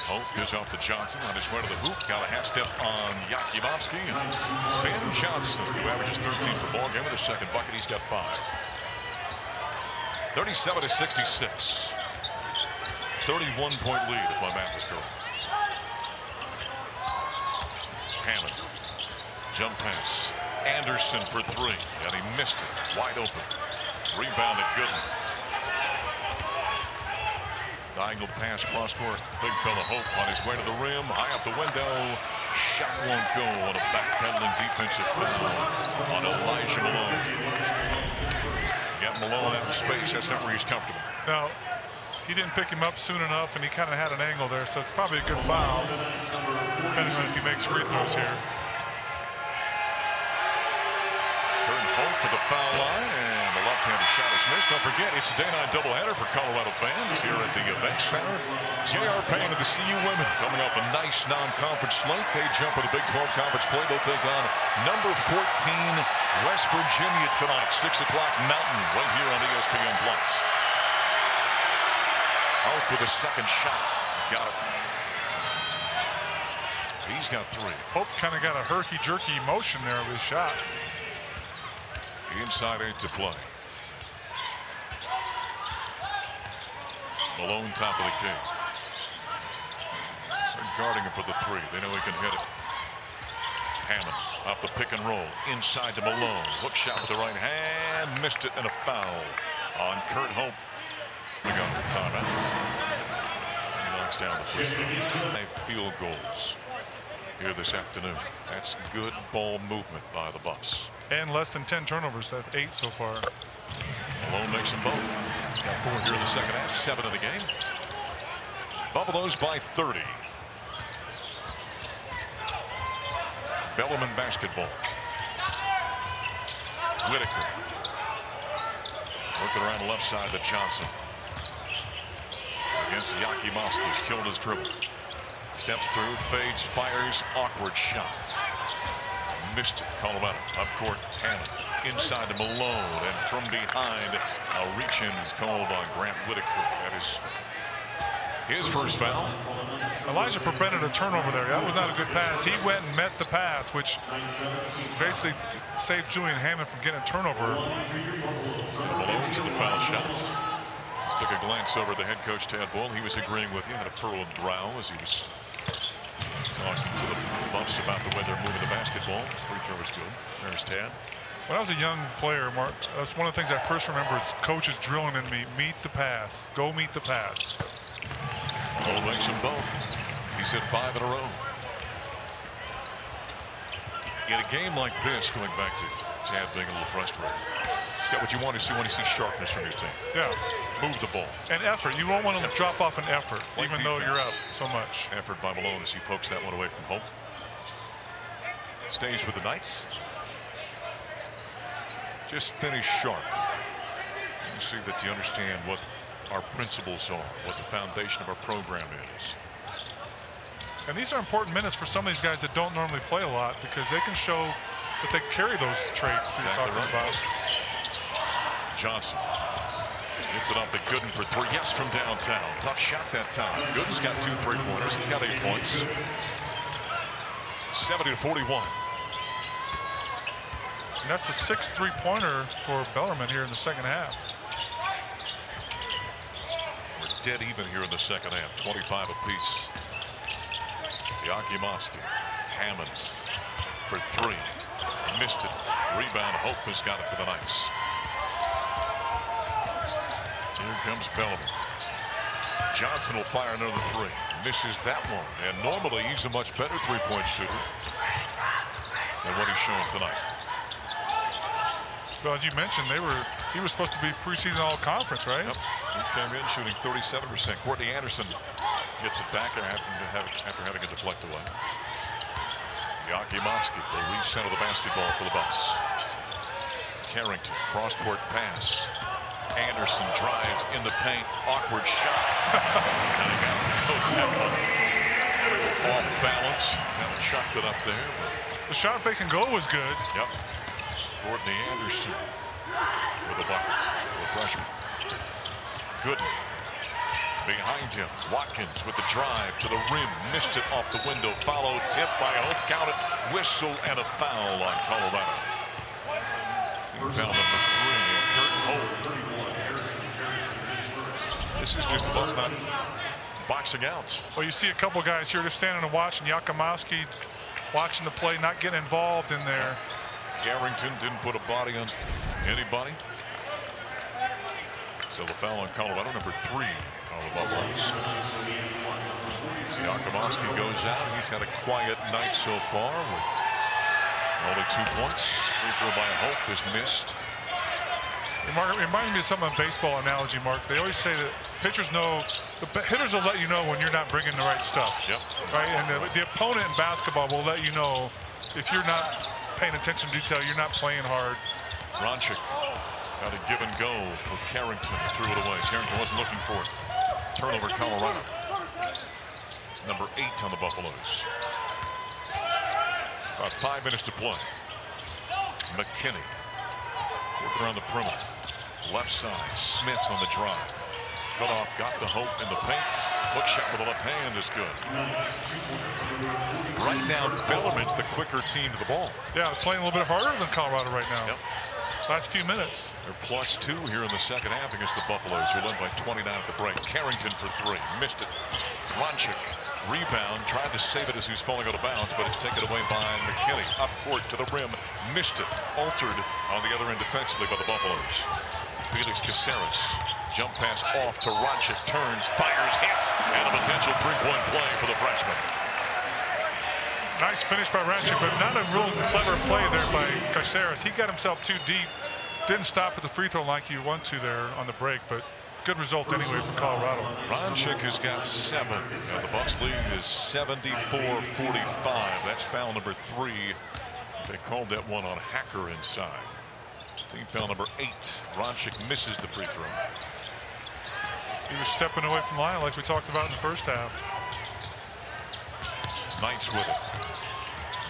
Holt goes off to Johnson on his way to the hoop. Got a half step on Yakimovsky. And Ben Johnson, who averages 13 per ball game with his second bucket. He's got 5. 37-66. 31-point lead if my math is correct. Hammond. Jump pass. Anderson for three. And he missed it. Wide open. Rebound at Gooden. Diagonal pass cross court. Big fella Hope on his way to the rim. High up the window. Shot won't go on a backpedaling defensive foul on Elijah Malone. Got Malone out of space. That's not where he's comfortable. Now, he didn't pick him up soon enough, and he kind of had an angle there, so probably a good foul, depending on if he makes free throws here. Hope for the foul line, and the left-handed shot is missed. Don't forget, it's a day-night doubleheader for Colorado fans here at the event center. J.R. Payne and the CU women coming off a nice non-conference slate. They jump in the Big 12 conference play. They'll take on number 14 West Virginia tonight, 6 o'clock Mountain, right here on ESPN+. Hope with a second shot. Got it. He's got three. Hope kind of got a herky-jerky motion there with his shot. Inside 8 to play. Malone top of the key. They're guarding him for the three. They know he can hit it. Hammond off the pick and roll. Inside to Malone. Hook shot with the right hand. Missed it and a foul on Kurt Hope. We got the timeout. He knocks down the free throw. 5 field goals here this afternoon. That's good ball movement by the Buffs. And less than 10 turnovers. That's 8 so far. Malone makes them both. Got 4 here in the second half. 7 in the game. Buffaloes by 30. Bellarmine basketball. Whitaker. Working around the left side to Johnson. Against Yakimowski. He's killed his dribble. Steps through, fades, fires, awkward shots. Missed it. Colorado up court. Hammond inside to Malone, and from behind, a reach-in is called on Grant Whitaker. That is his first foul. Elijah prevented a turnover there. That was not a good pass. He went and met the pass, which basically saved Julian Hammond from getting a turnover. So Malone to the foul shots. Just took a glance over the head coach, Tad Boyle. He was agreeing with you. Had a furrowed brow as he was talking to the Buffs about the way they're moving the basketball. Free throw is good. There's Tad. When I was a young player, Mark, that's one of the things I first remember is coaches drilling in me, meet the pass, go meet the pass. Well, makes them both. He's hit 5 in a row. In a game like this, going back to Tad being a little frustrated, it's got what you want to see when you see sharpness from your team. Yeah. Move the ball. And effort. You won't want to drop off an effort, Like even defense. though you're up so much. Effort by Malone as he pokes that one away from Hope. Stays with the Knights. Just finish sharp. You see that you understand what our principles are, what the foundation of our program is. And these are important minutes for some of these guys that don't normally play a lot, because they can show that they carry those traits that you're talking about. Johnson hits it off to Gooden for 3. Yes, from downtown. Tough shot that time. Gooden's got 2 3-pointers. He's got 8 points. 70-41. And that's the 6th 3-pointer for Bellarmine here in the second half. We're dead even here in the second half. 25 apiece. Yakimowski. Hammond for 3. Missed it. Rebound. Hope has got it for the Knights. Here comes Bellarmine. Johnson will fire another 3. Misses that one. And normally he's a much better 3-point shooter than what he's shown tonight. Well, as you mentioned, he was supposed to be preseason all-conference, right? Yep. He came in shooting 37%. Courtney Anderson gets it back after having it deflect away. Yakimowski will recenter the basketball for the Buffs. Carrington, cross-court pass. Anderson drives in the paint. Awkward shot. And he got no tackle. Off balance. Kind of chucked it up there. But The shot fake and go was good. yep. Courtney Anderson with a bucket. The freshman. Gooden behind him. Watkins with the drive to the rim. Missed it off the window. Follow tip by Hope. Count it. Whistle and a foul on Colorado. Team foul number 3. Kurt Hope. This is just the Buffs not boxing out. Well, you see a couple guys here just standing and watching. Yakimowski watching the play, not getting involved in there. Carrington didn't put a body on anybody. So the foul on Colorado, number 3 on the Buffaloes. Yakimowski goes out. He's had a quiet night so far with only 2 points. Free throw by Hope is missed. It reminds me of some of the baseball analogy, Mark. They always say that pitchers know, the hitters will let you know when you're not bringing the right stuff. Yep. Right, and the opponent in basketball will let you know if you're not paying attention to detail, you're not playing hard. Ronchik got a give and go for Carrington. Threw it away. Carrington wasn't looking for it. Turnover, Colorado. It's number 8 on the Buffaloes. About 5 minutes to play. McKinney working around the perimeter. Left side, Smith on the drive. Cut off, got the Hope in the paint. Hook shot with the left hand is good. Right now, Bellarmine's the quicker team to the ball. Yeah, playing a little bit harder than Colorado right now. Yep. Last few minutes. They're +2 here in the second half against the Buffaloes, who led by 29 at the break. Carrington for 3, missed it. Ronchik, rebound, tried to save it as he's falling out of bounds, but it's taken away by McKinney. Up court to the rim, missed it. Altered on the other end defensively by the Buffaloes. Felix Caceres, jump pass off to Ronchik, turns, fires, hits, and a potential 3-point play for the freshman. Nice finish by Ronchik, but not a real clever play there by Caceres. He got himself too deep. Didn't stop at the free throw line like he wanted to there on the break, but good result anyway for Colorado. Ronchik has got 7. And the Buffs lead is 74-45. That's foul number 3. They called that one on Hacker inside. Team foul number 8. Ronchik misses the free throw. He was stepping away from the line like we talked about in the first half. Knights with it.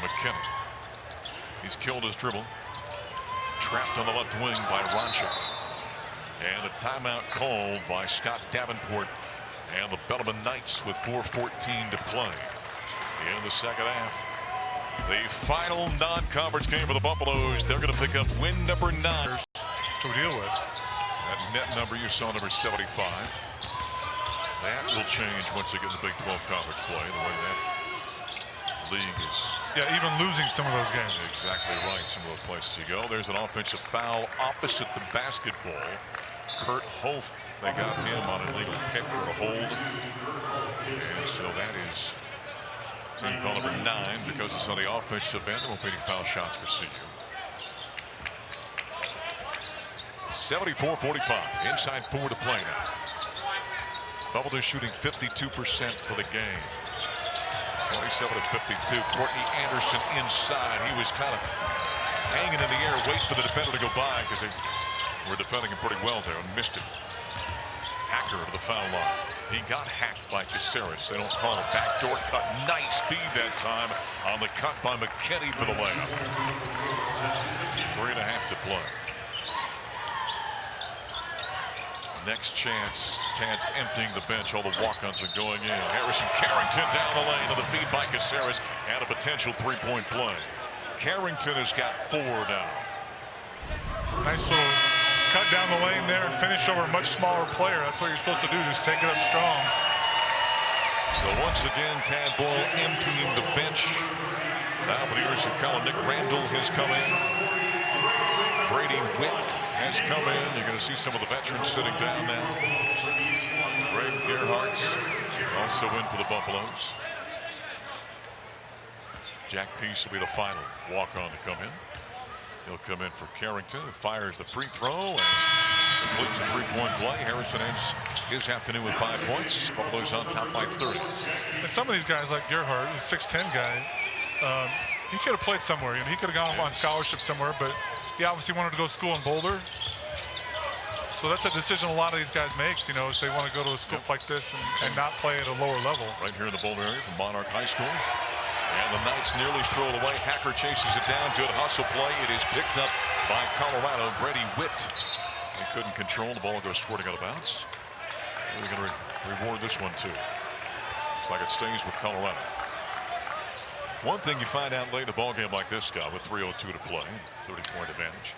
McKinney. He's killed his dribble. Trapped on the left wing by Ronchik. And a timeout called by Scott Davenport and the Bellarmine Knights with 4:14 to play in the second half. The final non-conference game for the Buffaloes. They're going to pick up win number 9 to deal with. That net number you saw, number 75. That will change once they get in the Big 12 conference play. The way that league is. Yeah, even losing some of those games. Exactly right. Some of those places you go. There's an offensive foul opposite the basketball. Kurt Hof, they got him on an illegal kick or a hold. And so that is team foul number 9 because it's on the offensive end. There won't be any foul shots for CU. 74-45. Inside 4 to play now. Buffaloes shooting 52% for the game. 27-52. Courtney Anderson inside. He was kind of hanging in the air, waiting for the defender to go by because they were defending him pretty well there and missed it. Hacker to the foul line. He got hacked by Caceres. They don't call it. Backdoor cut. Nice feed that time on the cut by McKinney for the layup. 3.5 to play. Next chance. Tad's emptying the bench. All the walk-ons are going in. Harrison Carrington down the lane to the feed by Caceres and a potential 3-point play. Carrington has got 4 down. Nice little cut down the lane there and finish over a much smaller player. That's what you're supposed to do. Just take it up strong. So once again, Tad Boyle emptying the bench. Now for the University of Colorado, Nick Randall has come in. Brady Witt has come in. You're going to see some of the veterans sitting down now. Greg Gerhardt also in for the Buffaloes. Jack Peace will be the final walk-on to come in. He'll come in for Carrington, who fires the free throw and completes a 3-point play. Harrison ends his afternoon with 5 points. Buffaloes on top by 30. And some of these guys like Gerhardt, a 6'10" guy, he could have played somewhere. You know, he could have gone on scholarship somewhere, but he obviously wanted to go to school in Boulder. So that's a decision a lot of these guys make, you know, if they want to go to a school like this and not play at a lower level. Right here in the Boulder area from Monarch High School. And the Knights nearly throw it away. Hacker chases it down. Good hustle play. It is picked up by Colorado. Brady Witt. He couldn't control. The ball goes squirting out of bounds. We're going to reward this one too. Looks like it stays with Colorado. One thing you find out late in a ball game like this, Scott, with 3:02 to play, 30-point advantage.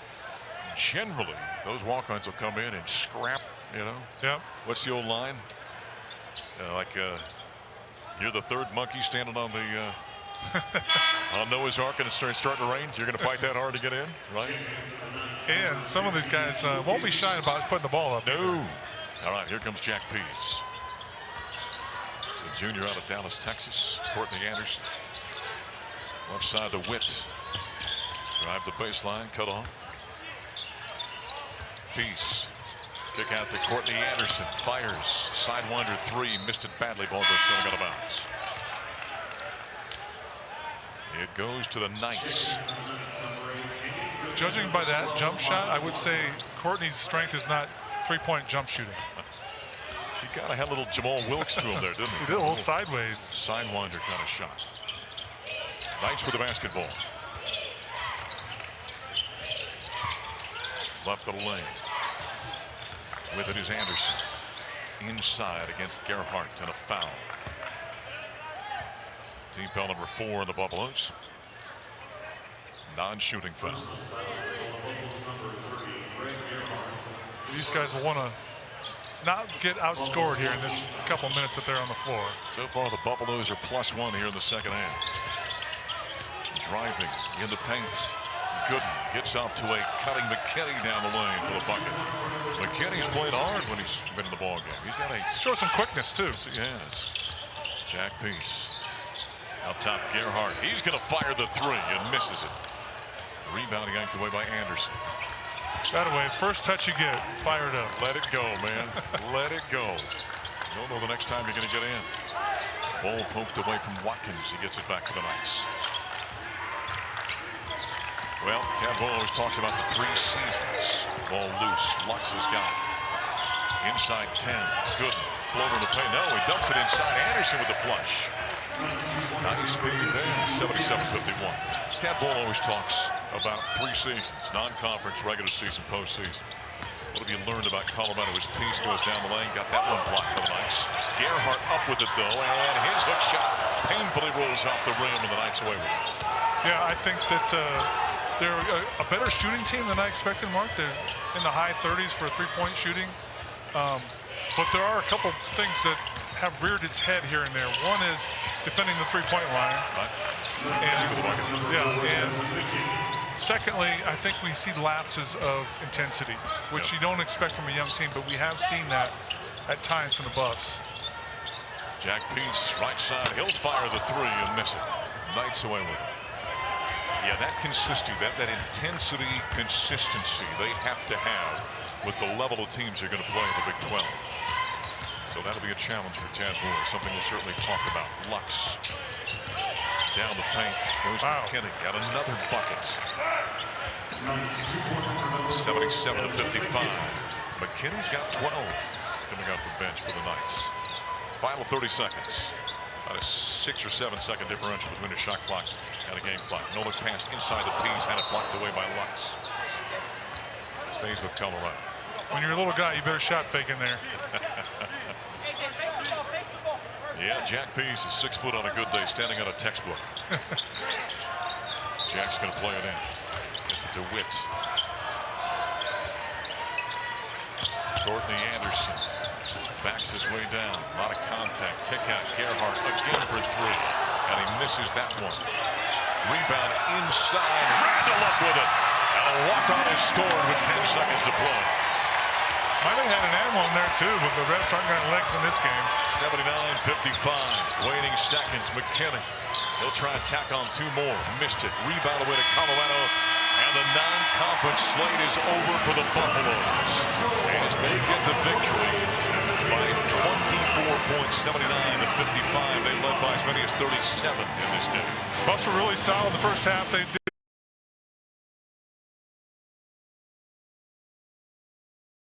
Generally, those walk-ons will come in and scrap You know. Yep. What's the old line? You're the third monkey standing on the on Noah's Ark, and it's starting to rain. You're going to fight that hard to get in, right? And some of these guys won't be shy about putting the ball up. No. All right, here comes Jack Pease. He's a junior out of Dallas, Texas. Courtney Anderson. Left side to Witt. Drive the baseline, cut off. Peace. Kick out to Courtney Anderson. Fires. Sidewinder three. Missed it badly. Ball goes showing out of bounds. It goes to the Knights. Judging by that jump shot, I would say Courtney's strength is not three-point jump shooting. He kind of had a little Jamal Wilkes to him there, didn't he? He did a little sideways. Sidewinder kind of shot. Knights with the basketball. Left of the lane. With it is Anderson. Inside against Gerhardt and a foul. Team foul number 4 in the Buffaloes. Non-shooting foul. These guys will want to not get outscored here in this couple minutes that they're on the floor. So far, the Buffaloes are +1 here in the second half. Driving in the paint. Gooden gets out to a cutting McKinney down the lane for the bucket. McKinney's played hard when he's been in the ball game. He's got a shows some quickness too. Yes, he has. Jack Peace. Out top, Gerhardt. He's going to fire the three and misses it. Rebound yanked away by Anderson. That way, first touch you get, fired up. Let it go, man. Let it go. You don't know the next time you're going to get in. Ball poked away from Watkins. He gets it back to the Knights. Well, Tad Bull always talks about the 3 seasons. Ball loose. Lux has got it. Inside 10. Good. Floater to play. No, he dumps it inside. Anderson with the flush. Nice feed there. 77-51. Tad Bull always talks about 3 seasons. Non-conference, regular season, postseason. What have you learned about Colorado as Peace goes down the lane? Got that one blocked by the Knights. Gerhardt up with it, though, and his hook shot painfully rolls off the rim, and the Knights away with it. Yeah, I think that they're a better shooting team than I expected, Mark. They're in the high 30s for three-point shooting. But there are a couple things that have reared its head here and there. One is defending the three-point line. And secondly, I think we see lapses of intensity, which you don't expect from a young team, but we have seen that at times from the Buffs. Jack Peace, right side. He'll fire the three and miss it. Knights away with it. Yeah, that consistency, that intensity, consistency they have to have with the level of teams they're going to play in the Big 12. So that'll be a challenge for Tad Bull, something we'll certainly talk about. Lux down the paint, goes McKinney, got another bucket. 77-55. McKinney's got 12 coming off the bench for the Knights. Final 30 seconds. About a 6 or 7 second differential between a shot clock and a game clock. Nolan passed inside the Peas, had it blocked away by Lux. Stays with Colorado. When you're a little guy, you better shot fake in there. Yeah, Jack Pease is 6 foot on a good day, standing on a textbook. Jack's going to play it in. Gets it to Witt. Courtney Anderson backs his way down. A lot of contact. Kick out. Gerhardt again for 3. And he misses that one. Rebound inside. Randall up with it. And a walk-on is scored with 10 seconds to play. Might have had an animal in there too, but the refs aren't got legs in this game. 79-55. Waiting seconds. McKinney. He'll try and tack on 2 more. Missed it. Rebound away to Colorado. And the non-conference slate is over for the Buffaloes as they get the victory by 24 points, 79-55. They led by as many as 37 in this game. Buffs were really solid the first half. They